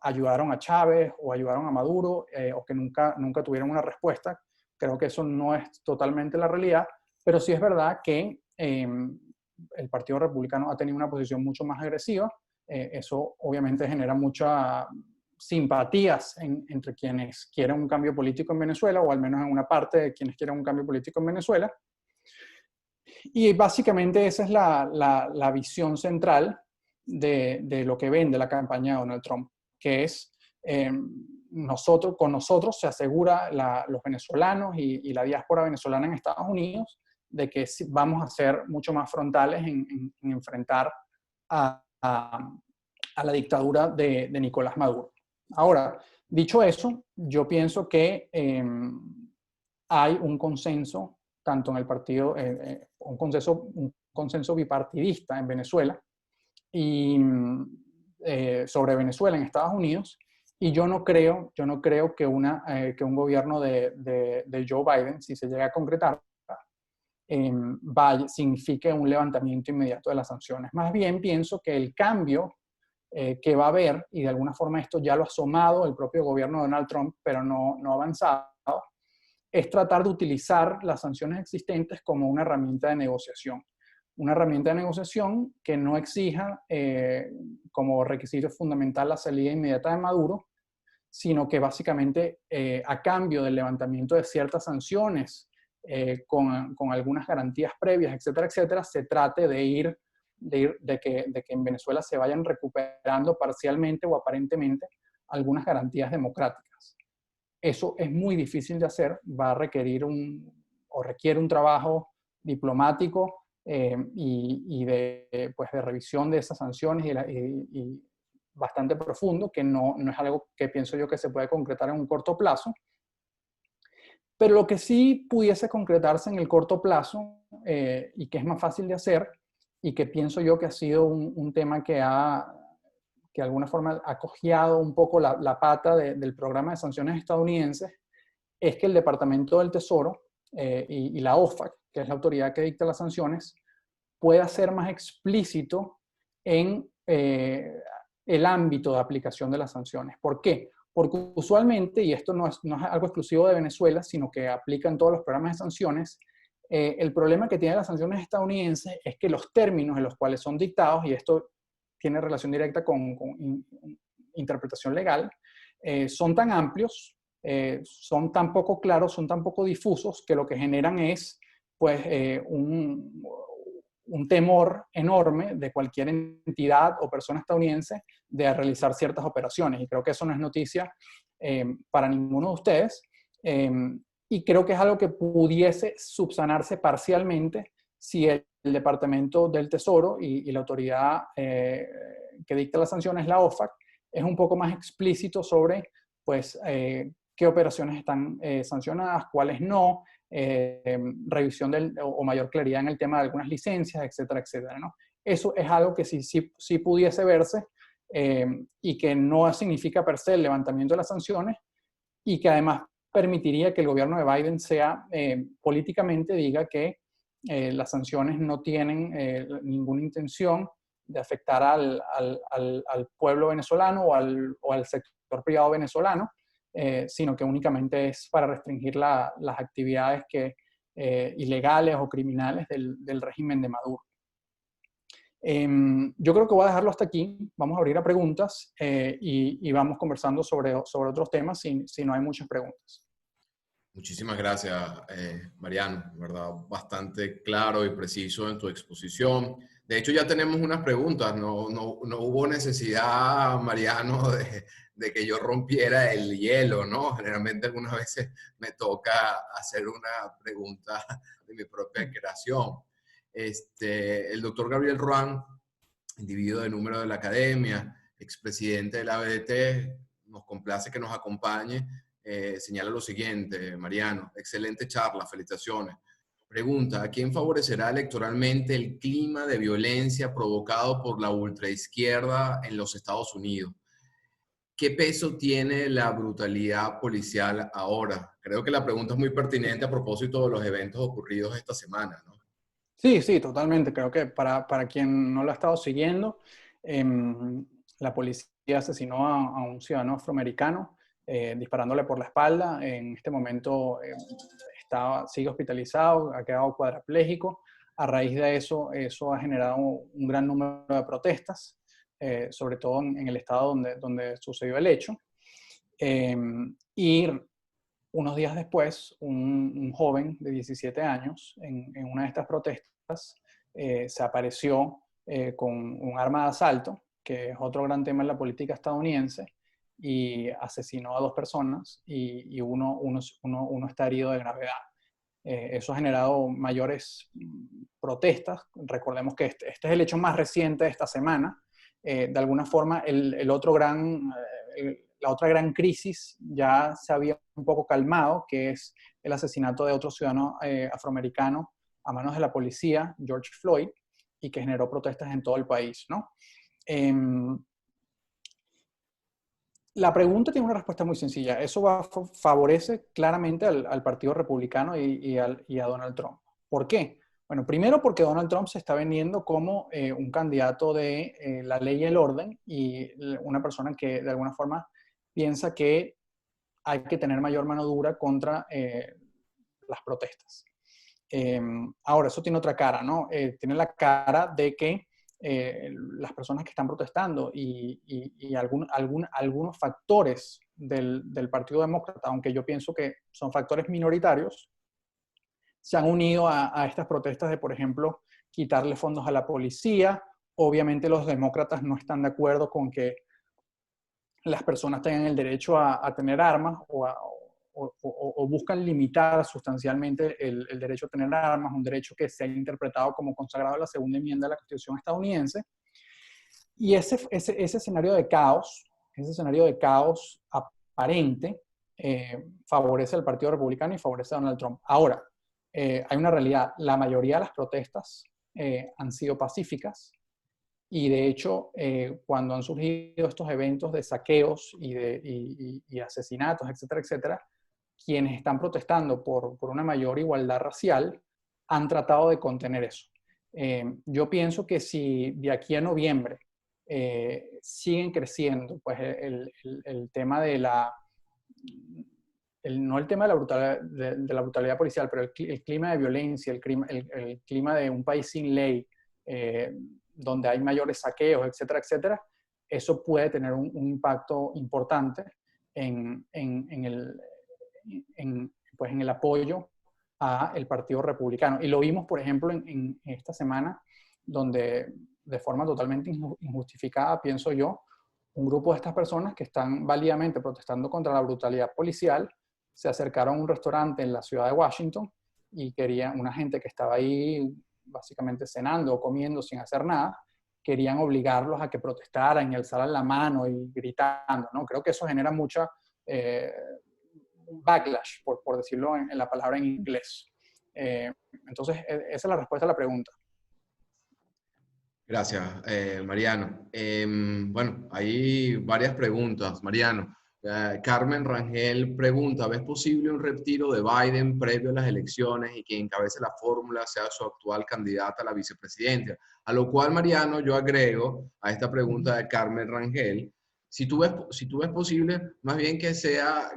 ayudaron a Chávez o ayudaron a Maduro, o que nunca tuvieron una respuesta. Creo que eso no es totalmente la realidad, pero sí es verdad que el Partido Republicano ha tenido una posición mucho más agresiva. Eso obviamente genera muchas simpatías entre quienes quieren un cambio político en Venezuela, o al menos en una parte de quienes quieren un cambio político en Venezuela. Y básicamente esa es la visión central de lo que vende la campaña de Donald Trump, que es con nosotros se asegura los venezolanos y la diáspora venezolana en Estados Unidos de que vamos a ser mucho más frontales en enfrentar a a la dictadura de Nicolás Maduro. Ahora, dicho eso, yo pienso que hay un consenso, tanto en el partido, un consenso bipartidista en Venezuela, y sobre Venezuela en Estados Unidos, y yo no creo que un gobierno de Joe Biden, si se llega a concretar, signifique un levantamiento inmediato de las sanciones. Más bien pienso que el cambio que va a haber, y de alguna forma esto ya lo ha asomado el propio gobierno de Donald Trump, pero no ha avanzado, es tratar de utilizar las sanciones existentes como una herramienta de negociación. Una herramienta de negociación que no exija como requisito fundamental la salida inmediata de Maduro, sino que básicamente a cambio del levantamiento de ciertas sanciones con algunas garantías previas, etcétera, etcétera, se trate de que en Venezuela se vayan recuperando parcialmente o aparentemente algunas garantías democráticas. Eso es muy difícil de hacer, va a requerir requiere un trabajo diplomático pues de revisión de esas sanciones y bastante profundo, que no es algo que pienso yo que se puede concretar en un corto plazo. Pero lo que sí pudiese concretarse en el corto plazo y que es más fácil de hacer y que pienso yo que ha sido un tema que de alguna forma ha cojeado un poco la pata del programa de sanciones estadounidenses, es que el Departamento del Tesoro y la OFAC, que es la autoridad que dicta las sanciones, pueda ser más explícito en el ámbito de aplicación de las sanciones. ¿Por qué? Porque usualmente, y esto no es algo exclusivo de Venezuela, sino que aplica en todos los programas de sanciones, el problema que tienen las sanciones estadounidenses es que los términos en los cuales son dictados, y esto tiene relación directa con interpretación legal, son tan amplios, son tan poco claros, son tan poco difusos, que lo que generan es pues, un temor enorme de cualquier entidad o persona estadounidense de realizar ciertas operaciones. Y creo que eso no es noticia para ninguno de ustedes. Y creo que es algo que pudiese subsanarse parcialmente si el Departamento del Tesoro y la autoridad que dicta las sanciones, la OFAC, es un poco más explícito sobre pues, qué operaciones están sancionadas, cuáles no, revisión o mayor claridad en el tema de algunas licencias, etcétera, etcétera, ¿no? Eso es algo que sí pudiese verse y que no significa per se el levantamiento de las sanciones y que además permitiría que el gobierno de Biden políticamente diga que las sanciones no tienen ninguna intención de afectar al pueblo venezolano o al sector privado venezolano, sino que únicamente es para restringir las actividades ilegales o criminales del régimen de Maduro. Yo creo que voy a dejarlo hasta aquí. Vamos a abrir a preguntas y vamos conversando sobre otros temas si no hay muchas preguntas. Muchísimas gracias, Mariano, ¿verdad? Bastante claro y preciso en tu exposición. De hecho, ya tenemos unas preguntas. No hubo necesidad, Mariano, de que yo rompiera el hielo, ¿no? Generalmente algunas veces me toca hacer una pregunta de mi propia creación. El doctor Gabriel Ruán, individuo de número de la academia, expresidente de la ABDT, nos complace que nos acompañe. Señala lo siguiente, Mariano, excelente charla, felicitaciones. Pregunta, ¿a quién favorecerá electoralmente el clima de violencia provocado por la ultraizquierda en los Estados Unidos? ¿Qué peso tiene la brutalidad policial ahora? Creo que la pregunta es muy pertinente a propósito de los eventos ocurridos esta semana, ¿no? Sí, totalmente. Creo que para quien no lo ha estado siguiendo, la policía asesinó a un ciudadano afroamericano disparándole por la espalda. En este momento sigue hospitalizado, ha quedado cuadraplégico. A raíz de eso ha generado un gran número de protestas, sobre todo en el estado donde sucedió el hecho. Y unos días después, un joven de 17 años en una de estas protestas se apareció con un arma de asalto, que es otro gran tema en la política estadounidense, y asesinó a 2 personas y uno está herido de gravedad. Eso ha generado mayores protestas. Recordemos que este es el hecho más reciente de esta semana. de alguna forma la otra gran crisis ya se había un poco calmado, que es el asesinato de otro ciudadano afroamericano a manos de la policía, George Floyd, y que generó protestas en todo el país, ¿no? La pregunta tiene una respuesta muy sencilla. Eso favorece claramente al Partido Republicano y a Donald Trump. ¿Por qué? Bueno, primero porque Donald Trump se está vendiendo como un candidato de la ley y el orden y una persona que de alguna forma piensa que hay que tener mayor mano dura contra las protestas. Ahora, eso tiene otra cara, ¿no? Tiene la cara de que las personas que están protestando y algunos factores del Partido Demócrata, aunque yo pienso que son factores minoritarios, se han unido a estas protestas de, por ejemplo, quitarle fondos a la policía. Obviamente los demócratas no están de acuerdo con que las personas tengan el derecho a tener armas o buscan limitar sustancialmente el derecho a tener armas, un derecho que se ha interpretado como consagrado en la segunda enmienda de la Constitución estadounidense. Y ese escenario de caos, aparente, favorece al Partido Republicano y favorece a Donald Trump. Ahora, hay una realidad. La mayoría de las protestas han sido pacíficas y de hecho, cuando han surgido estos eventos de saqueos y asesinatos, etcétera, etcétera, quienes están protestando por una mayor igualdad racial han tratado de contener eso. Yo pienso que si de aquí a noviembre siguen creciendo, pues el tema de no el tema de la brutalidad policial, pero el clima de violencia, el clima de un país sin ley, donde hay mayores saqueos, etcétera, etcétera, eso puede tener un impacto importante pues en el apoyo al Partido Republicano. Y lo vimos, por ejemplo, en esta semana, donde de forma totalmente injustificada, pienso yo, un grupo de estas personas que están válidamente protestando contra la brutalidad policial, se acercaron a un restaurante en la ciudad de Washington y querían, una gente que estaba ahí básicamente cenando o comiendo sin hacer nada, querían obligarlos a que protestaran y alzaran la mano y gritando, ¿no? Creo que eso genera mucha backlash, por decirlo en la palabra en inglés. Entonces, esa es la respuesta a la pregunta. Gracias, Mariano. Bueno, hay varias preguntas, Mariano. Carmen Rangel pregunta, ¿ves posible un retiro de Biden previo a las elecciones y que encabece la fórmula sea su actual candidata a la vicepresidencia? A lo cual, Mariano, yo agrego a esta pregunta de Carmen Rangel, si tú ves posible, más bien que sea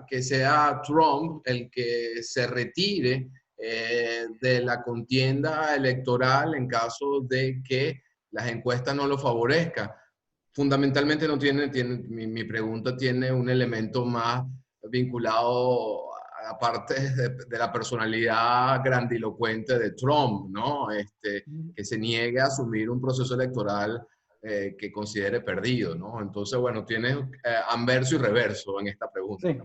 Trump el que se retire de la contienda electoral en caso de que las encuestas no lo favorezcan. Fundamentalmente no mi pregunta tiene un elemento más vinculado a la parte de la personalidad grandilocuente de Trump, ¿no? Que se niegue a asumir un proceso electoral que considere perdido, ¿no? Entonces, bueno, tienes anverso y reverso en esta pregunta, Sí. ¿no?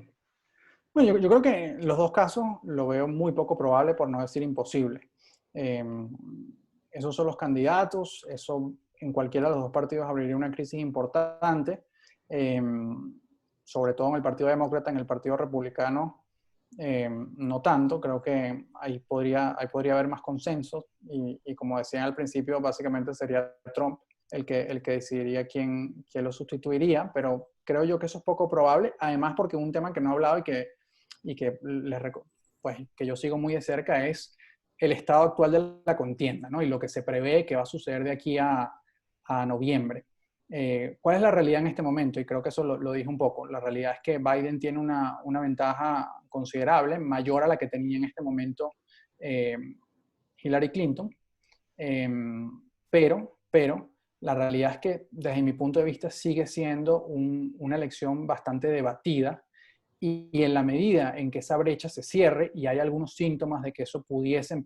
Bueno, yo creo que en los dos casos lo veo muy poco probable, por no decir imposible. Esos son los candidatos, eso en cualquiera de los dos partidos abriría una crisis importante, sobre todo en el Partido Demócrata, en el Partido Republicano, no tanto, creo que ahí podría haber más consenso y como decían al principio, básicamente sería Trump el que decidiría quién lo sustituiría, pero creo yo que eso es poco probable, además porque un tema que no he hablado pues, que yo sigo muy de cerca es el estado actual de la contienda, ¿no? Y lo que se prevé que va a suceder de aquí a noviembre. ¿Cuál es la realidad en este momento? Y creo que eso lo dije un poco. La realidad es que Biden tiene una ventaja considerable, mayor a la que tenía en este momento Hillary Clinton, pero la realidad es que desde mi punto de vista sigue siendo una elección bastante debatida y en la medida en que esa brecha se cierre y hay algunos síntomas de que eso pudiese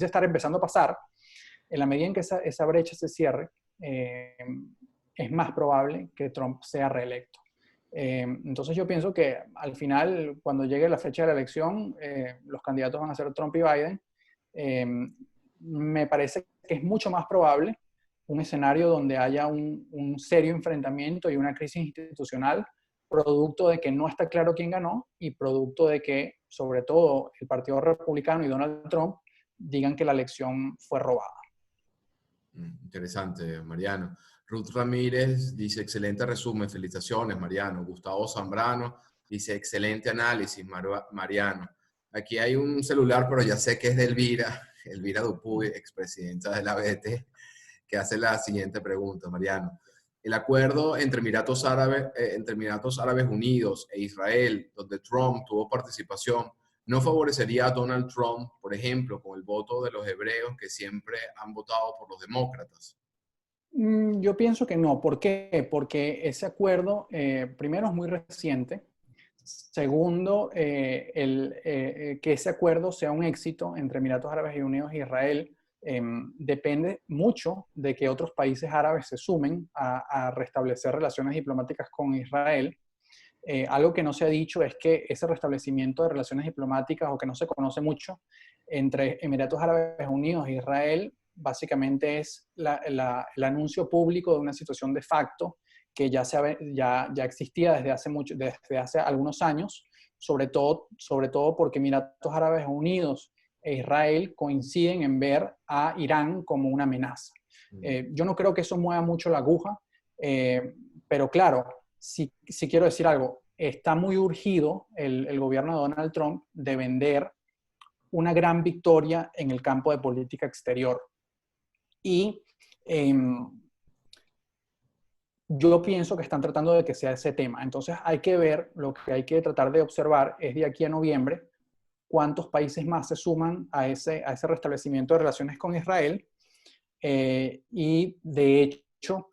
estar empezando a pasar, en la medida en que esa brecha se cierre, es más probable que Trump sea reelecto. Entonces yo pienso que al final, cuando llegue la fecha de la elección, los candidatos van a ser Trump y Biden. me parece que es mucho más probable un escenario donde haya un serio enfrentamiento y una crisis institucional, producto de que no está claro quién ganó y producto de que, sobre todo, el Partido Republicano y Donald Trump digan que la elección fue robada. Interesante, Mariano. Ruth Ramírez dice, excelente resumen, felicitaciones, Mariano. Gustavo Zambrano dice, excelente análisis, Mariano. Aquí hay un celular, pero ya sé que es de Elvira Dupuy, expresidenta de la BT, que hace la siguiente pregunta, Mariano. El acuerdo entre Emiratos Árabes Unidos e Israel, donde Trump tuvo participación, ¿no favorecería a Donald Trump, por ejemplo, con el voto de los hebreos que siempre han votado por los demócratas? Yo pienso que no. ¿Por qué? Porque ese acuerdo, primero, es muy reciente. Segundo, que ese acuerdo sea un éxito entre Emiratos Árabes Unidos e Israel depende mucho de que otros países árabes se sumen a restablecer relaciones diplomáticas con Israel. Algo que no se ha dicho es que ese restablecimiento de relaciones diplomáticas, o que no se conoce mucho, entre Emiratos Árabes Unidos e Israel, básicamente es el anuncio público de una situación de facto que ya existía desde hace algunos años, sobre todo porque Emiratos Árabes Unidos e Israel coinciden en ver a Irán como una amenaza. Yo no creo que eso mueva mucho la aguja, pero claro, si quiero decir algo, está muy urgido el gobierno de Donald Trump de vender una gran victoria en el campo de política exterior. Y yo pienso que están tratando de que sea ese tema. Entonces hay que ver, lo que hay que tratar de observar es de aquí a noviembre cuántos países más se suman a ese restablecimiento de relaciones con Israel. Y de hecho,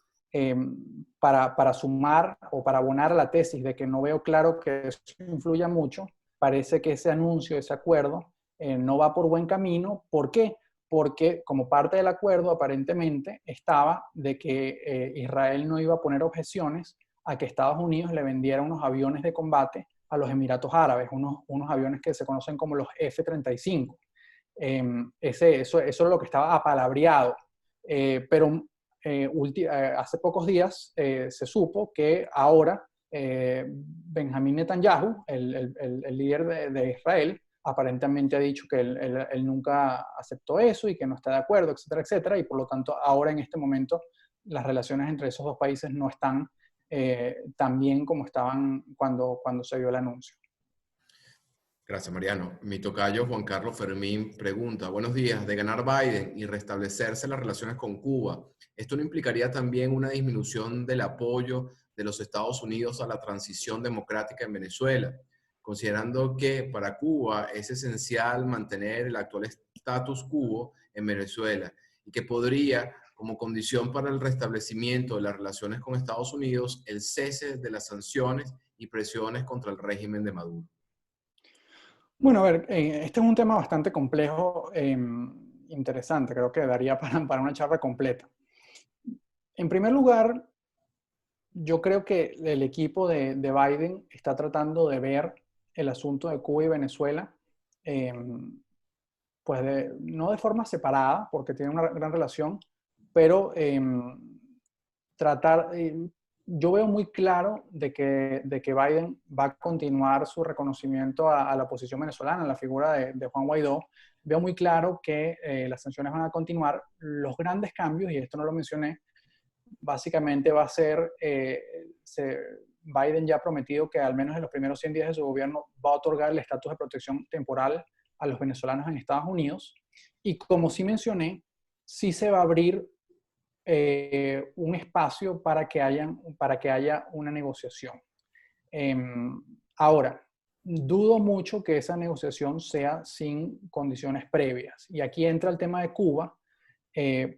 para sumar o para abonar a la tesis de que no veo claro que eso influya mucho, parece que ese anuncio, ese acuerdo, no va por buen camino. ¿Por qué? Porque como parte del acuerdo aparentemente estaba de que Israel no iba a poner objeciones a que Estados Unidos le vendiera unos aviones de combate a los Emiratos Árabes, unos aviones que se conocen como los F-35. Eso es lo que estaba apalabreado. Pero hace pocos días se supo que ahora Benjamín Netanyahu, el líder de Israel, aparentemente ha dicho que él nunca aceptó eso y que no está de acuerdo, etcétera, etcétera, y por lo tanto ahora en este momento las relaciones entre esos dos países no están tan bien como estaban cuando se dio el anuncio. Gracias, Mariano. Mi tocayo Juan Carlos Fermín pregunta, buenos días, de ganar Biden y restablecerse las relaciones con Cuba, ¿esto no implicaría también una disminución del apoyo de los Estados Unidos a la transición democrática en Venezuela? Considerando que para Cuba es esencial mantener el actual status quo en Venezuela y que podría, como condición para el restablecimiento de las relaciones con Estados Unidos, el cese de las sanciones y presiones contra el régimen de Maduro. Bueno, a ver, este es un tema bastante complejo, interesante, creo que daría para una charla completa. En primer lugar, yo creo que el equipo de Biden está tratando de ver el asunto de Cuba y Venezuela, pues no de forma separada, porque tienen una gran relación, pero yo veo muy claro de que Biden va a continuar su reconocimiento a la oposición venezolana, a la figura de Juan Guaidó. Veo muy claro que las sanciones van a continuar. Los grandes cambios, y esto no lo mencioné, básicamente va a ser, Biden ya ha prometido que al menos en los primeros 100 días de su gobierno va a otorgar el estatus de protección temporal a los venezolanos en Estados Unidos. Y como sí mencioné, sí se va a abrir un espacio para que haya una negociación. Ahora, dudo mucho que esa negociación sea sin condiciones previas. Y aquí entra el tema de Cuba,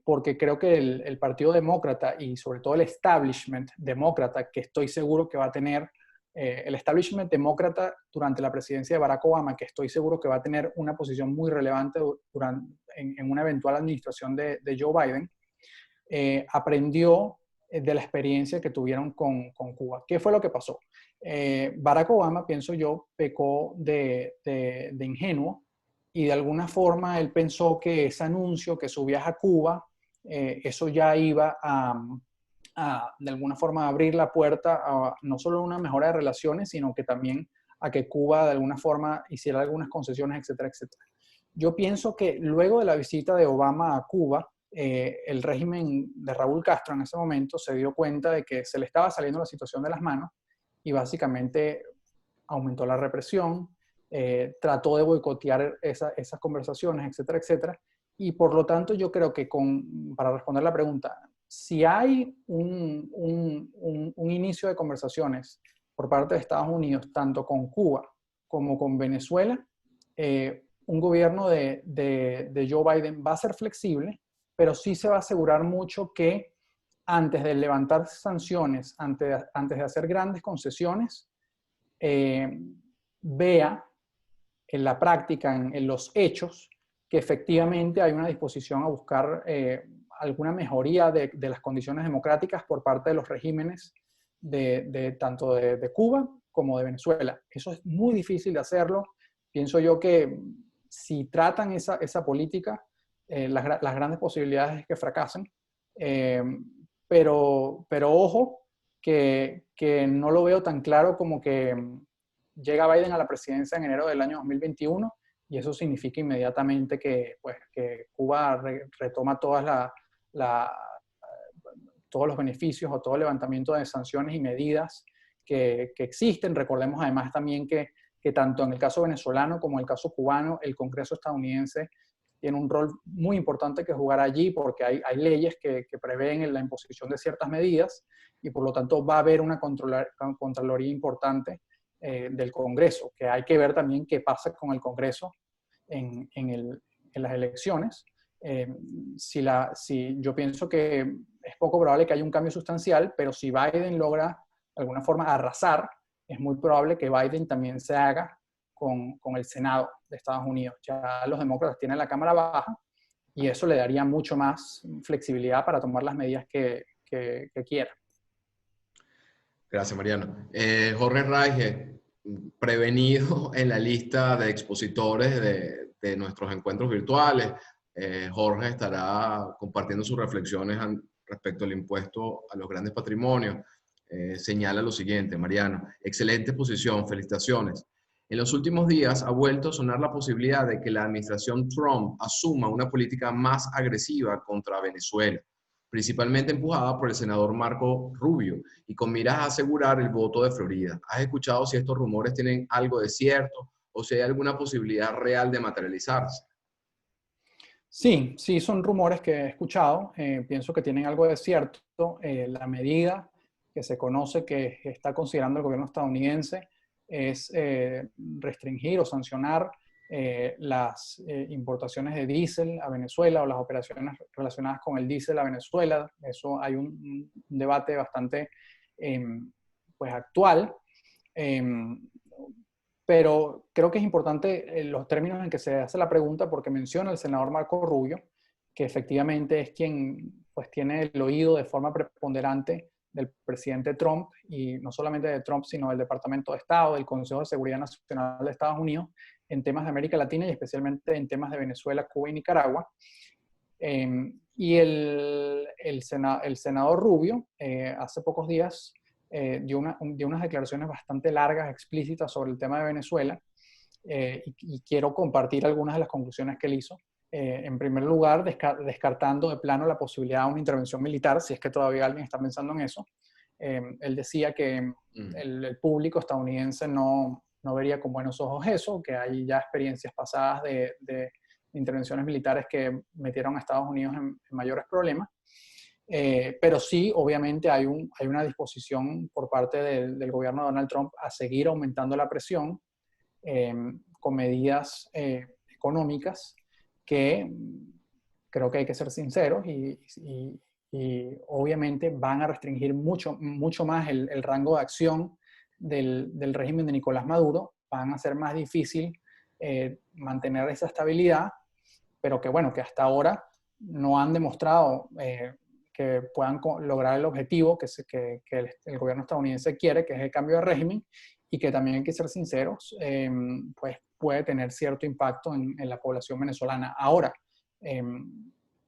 porque creo que el Partido Demócrata y sobre todo el establishment demócrata, que estoy seguro que va a tener, el establishment demócrata durante la presidencia de Barack Obama, que estoy seguro que va a tener una posición muy relevante en una eventual administración de Joe Biden, aprendió de la experiencia que tuvieron con Cuba. ¿Qué fue lo que pasó? Barack Obama, pienso yo, pecó de ingenuo y de alguna forma él pensó que ese anuncio, que su viaje a Cuba, eso ya iba de alguna forma abrir la puerta a no solo una mejora de relaciones, sino que también a que Cuba de alguna forma hiciera algunas concesiones, etcétera, etcétera. Yo pienso que luego de la visita de Obama a Cuba, el régimen de Raúl Castro en ese momento se dio cuenta de que se le estaba saliendo la situación de las manos y básicamente aumentó la represión, trató de boicotear esas conversaciones, etcétera, etcétera. Y por lo tanto yo creo que para responder la pregunta, si hay un inicio de conversaciones por parte de Estados Unidos, tanto con Cuba como con Venezuela, un gobierno de Joe Biden va a ser flexible, pero sí se va a asegurar mucho que antes de levantar sanciones, antes de hacer grandes concesiones, vea en la práctica, en los hechos, que efectivamente hay una disposición a buscar alguna mejoría de las condiciones democráticas por parte de los regímenes tanto de Cuba como de Venezuela. Eso es muy difícil de hacerlo. Pienso yo que si tratan esa política, las grandes posibilidades es que fracasen. Pero ojo, que no lo veo tan claro como que llega Biden a la presidencia en enero del año 2021 y eso significa inmediatamente que, pues, que Cuba retoma todos los beneficios o todo el levantamiento de sanciones y medidas que existen. Recordemos además también que tanto en el caso venezolano como en el caso cubano, el Congreso estadounidense tiene un rol muy importante que jugar allí porque hay leyes que prevén la imposición de ciertas medidas y por lo tanto va a haber una contraloría importante del Congreso, que hay que ver también qué pasa con el Congreso en las elecciones. Yo pienso que es poco probable que haya un cambio sustancial, pero si Biden logra de alguna forma arrasar, es muy probable que Biden también se haga con el Senado de Estados Unidos. Ya los demócratas tienen la Cámara Baja y eso le daría mucho más flexibilidad para tomar las medidas que quiera. Gracias, Mariano. Jorge Raige, prevenido en la lista de expositores de nuestros encuentros virtuales. Jorge estará compartiendo sus reflexiones respecto al impuesto a los grandes patrimonios. Señala lo siguiente, Mariano, excelente posición, felicitaciones. En los últimos días ha vuelto a sonar la posibilidad de que la administración Trump asuma una política más agresiva contra Venezuela, principalmente empujada por el senador Marco Rubio y con miras a asegurar el voto de Florida. ¿Has escuchado si estos rumores tienen algo de cierto o si hay alguna posibilidad real de materializarse? Sí, sí, son rumores que he escuchado. Pienso que tienen algo de cierto. La medida que se conoce que está considerando el gobierno estadounidense es restringir o sancionar las importaciones de diésel a Venezuela o las operaciones relacionadas con el diésel a Venezuela. Eso hay un debate bastante pues actual. Pero creo que es importante los términos en que se hace la pregunta porque menciona el senador Marco Rubio, que efectivamente es quien pues, tiene el oído de forma preponderante del presidente Trump, y no solamente de Trump, sino del Departamento de Estado, del Consejo de Seguridad Nacional de Estados Unidos, en temas de América Latina y especialmente en temas de Venezuela, Cuba y Nicaragua. Y el senador Rubio, hace pocos días, dio unas declaraciones bastante largas, explícitas sobre el tema de Venezuela, y quiero compartir algunas de las conclusiones que él hizo. En primer lugar, descartando de plano la posibilidad de una intervención militar, si es que todavía alguien está pensando en eso. Él decía que el público estadounidense no vería con buenos ojos eso, que hay ya experiencias pasadas de intervenciones militares que metieron a Estados Unidos en mayores problemas. Pero sí, obviamente hay una disposición por parte del gobierno de Donald Trump a seguir aumentando la presión con medidas económicas que creo que hay que ser sinceros y obviamente van a restringir mucho más el rango de acción del régimen de Nicolás Maduro, van a hacer más difícil mantener esa estabilidad, pero que bueno, que hasta ahora no han demostrado que puedan lograr el objetivo que el gobierno estadounidense quiere, que es el cambio de régimen, y que también hay que ser sinceros, pues puede tener cierto impacto en la población venezolana. Ahora,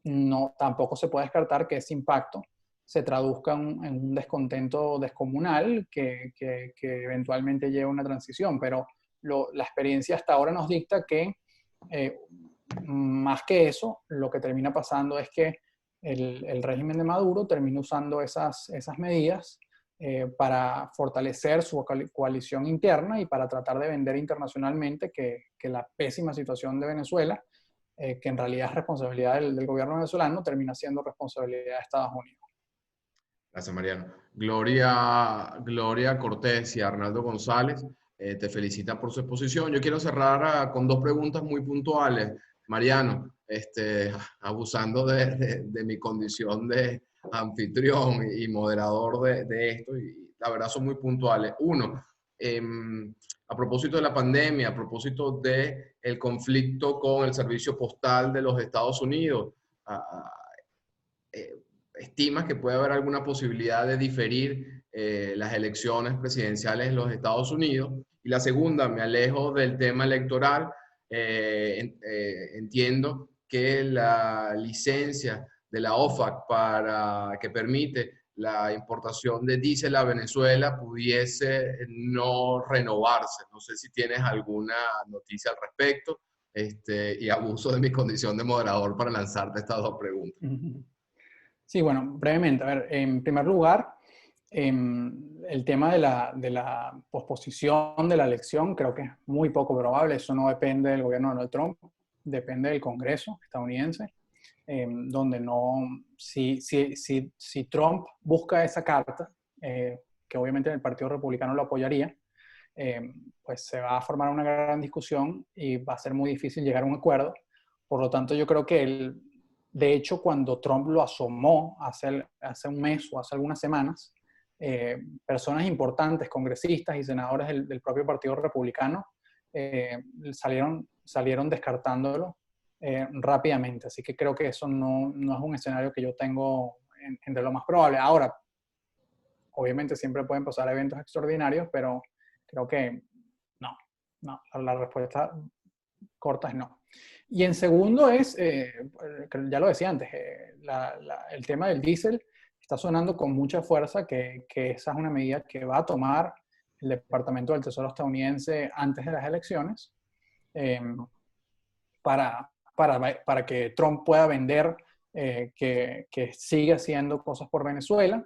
no, tampoco se puede descartar que ese impacto se traduzca en un descontento descomunal que eventualmente lleve a una transición, pero la experiencia hasta ahora nos dicta que más que eso, lo que termina pasando es que el régimen de Maduro termina usando esas medidas para fortalecer su coalición interna y para tratar de vender internacionalmente que la pésima situación de Venezuela, que en realidad es responsabilidad del gobierno venezolano, termina siendo responsabilidad de Estados Unidos. Gracias, Mariano. Gloria Cortés y Arnaldo González te felicitan por su exposición. Yo quiero cerrar con dos preguntas muy puntuales. Mariano, abusando de mi condición de anfitrión y moderador de esto, y la verdad son muy puntuales. Uno, a propósito de la pandemia, a propósito del conflicto con el servicio postal de los Estados Unidos, ¿estimas que puede haber alguna posibilidad de diferir las elecciones presidenciales en los Estados Unidos? Y la segunda, me alejo del tema electoral. Entiendo que la licencia de la OFAC que permite la importación de diésel a Venezuela pudiese no renovarse. No sé si tienes alguna noticia al respecto, y abuso de mi condición de moderador para lanzarte estas dos preguntas. Sí, bueno, brevemente. A ver, en primer lugar, el tema de la posposición de la elección creo que es muy poco probable. Eso no depende del gobierno de Donald Trump, depende del Congreso estadounidense, donde no, si Trump busca esa carta, que obviamente el Partido Republicano lo apoyaría, pues se va a formar una gran discusión y va a ser muy difícil llegar a un acuerdo. Por lo tanto, yo creo que de hecho, cuando Trump lo asomó hace un mes o hace algunas semanas, personas importantes, congresistas y senadores del propio Partido Republicano, salieron descartándolo rápidamente. Así que creo que eso no es un escenario que yo tengo entre lo más probable. Ahora, obviamente siempre pueden pasar eventos extraordinarios, pero creo que no. La respuesta corta es no. Y en segundo es, ya lo decía antes, el tema del diésel está sonando con mucha fuerza que esa es una medida que va a tomar el Departamento del Tesoro estadounidense antes de las elecciones para que Trump pueda vender que sigue haciendo cosas por Venezuela,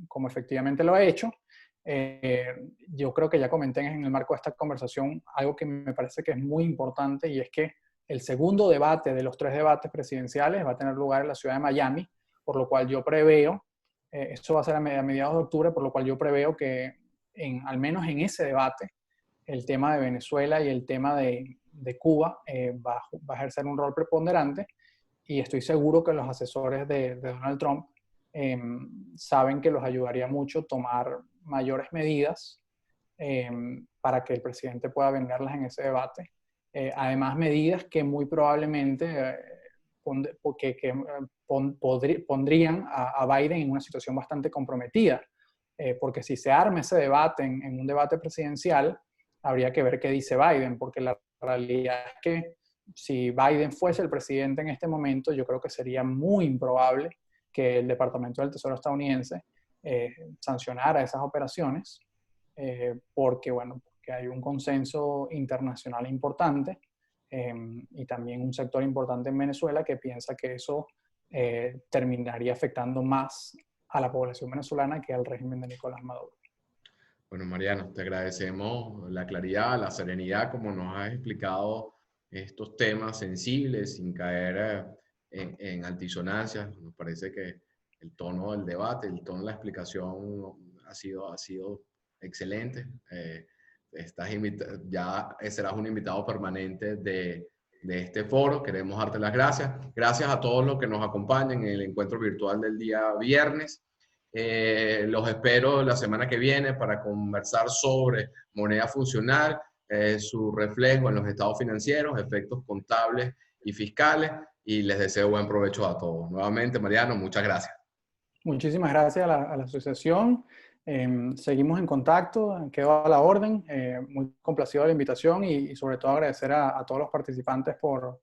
como efectivamente lo ha hecho. Yo creo que ya comenté en el marco de esta conversación algo que me parece que es muy importante, y es que el segundo debate de los 3 debates presidenciales va a tener lugar en la ciudad de Miami, por lo cual yo preveo, esto va a ser a mediados de octubre, por lo cual yo preveo que al menos en ese debate, el tema de Venezuela y el tema de Cuba va a ejercer un rol preponderante, y estoy seguro que los asesores de Donald Trump saben que los ayudaría mucho tomar mayores medidas para que el presidente pueda venderlas en ese debate. Además, medidas que muy probablemente pondrían a Biden en una situación bastante comprometida, porque si se arma ese debate en un debate presidencial, habría que ver qué dice Biden, porque la realidad es que si Biden fuese el presidente en este momento, yo creo que sería muy improbable que el Departamento del Tesoro estadounidense sancionara esas operaciones, porque hay un consenso internacional importante y también un sector importante en Venezuela que piensa que eso terminaría afectando más a la población venezolana que al régimen de Nicolás Maduro. Bueno, Mariano, te agradecemos la claridad, la serenidad, como nos has explicado estos temas sensibles, sin caer en altisonancias. Nos parece que el tono del debate, el tono de la explicación ha sido excelente. Ya serás un invitado permanente de este foro. Queremos darte las gracias. Gracias a todos los que nos acompañan en el encuentro virtual del día viernes. Los espero la semana que viene para conversar sobre moneda funcional, su reflejo en los estados financieros, efectos contables y fiscales, y les deseo buen provecho a todos. Nuevamente, Mariano, muchas gracias. Muchísimas gracias a la asociación Seguimos en contacto, quedo a la orden, muy complacido de la invitación y sobre todo agradecer a todos los participantes por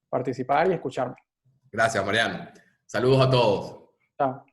participar y escucharme. Gracias, Mariano. Saludos a todos. Chao.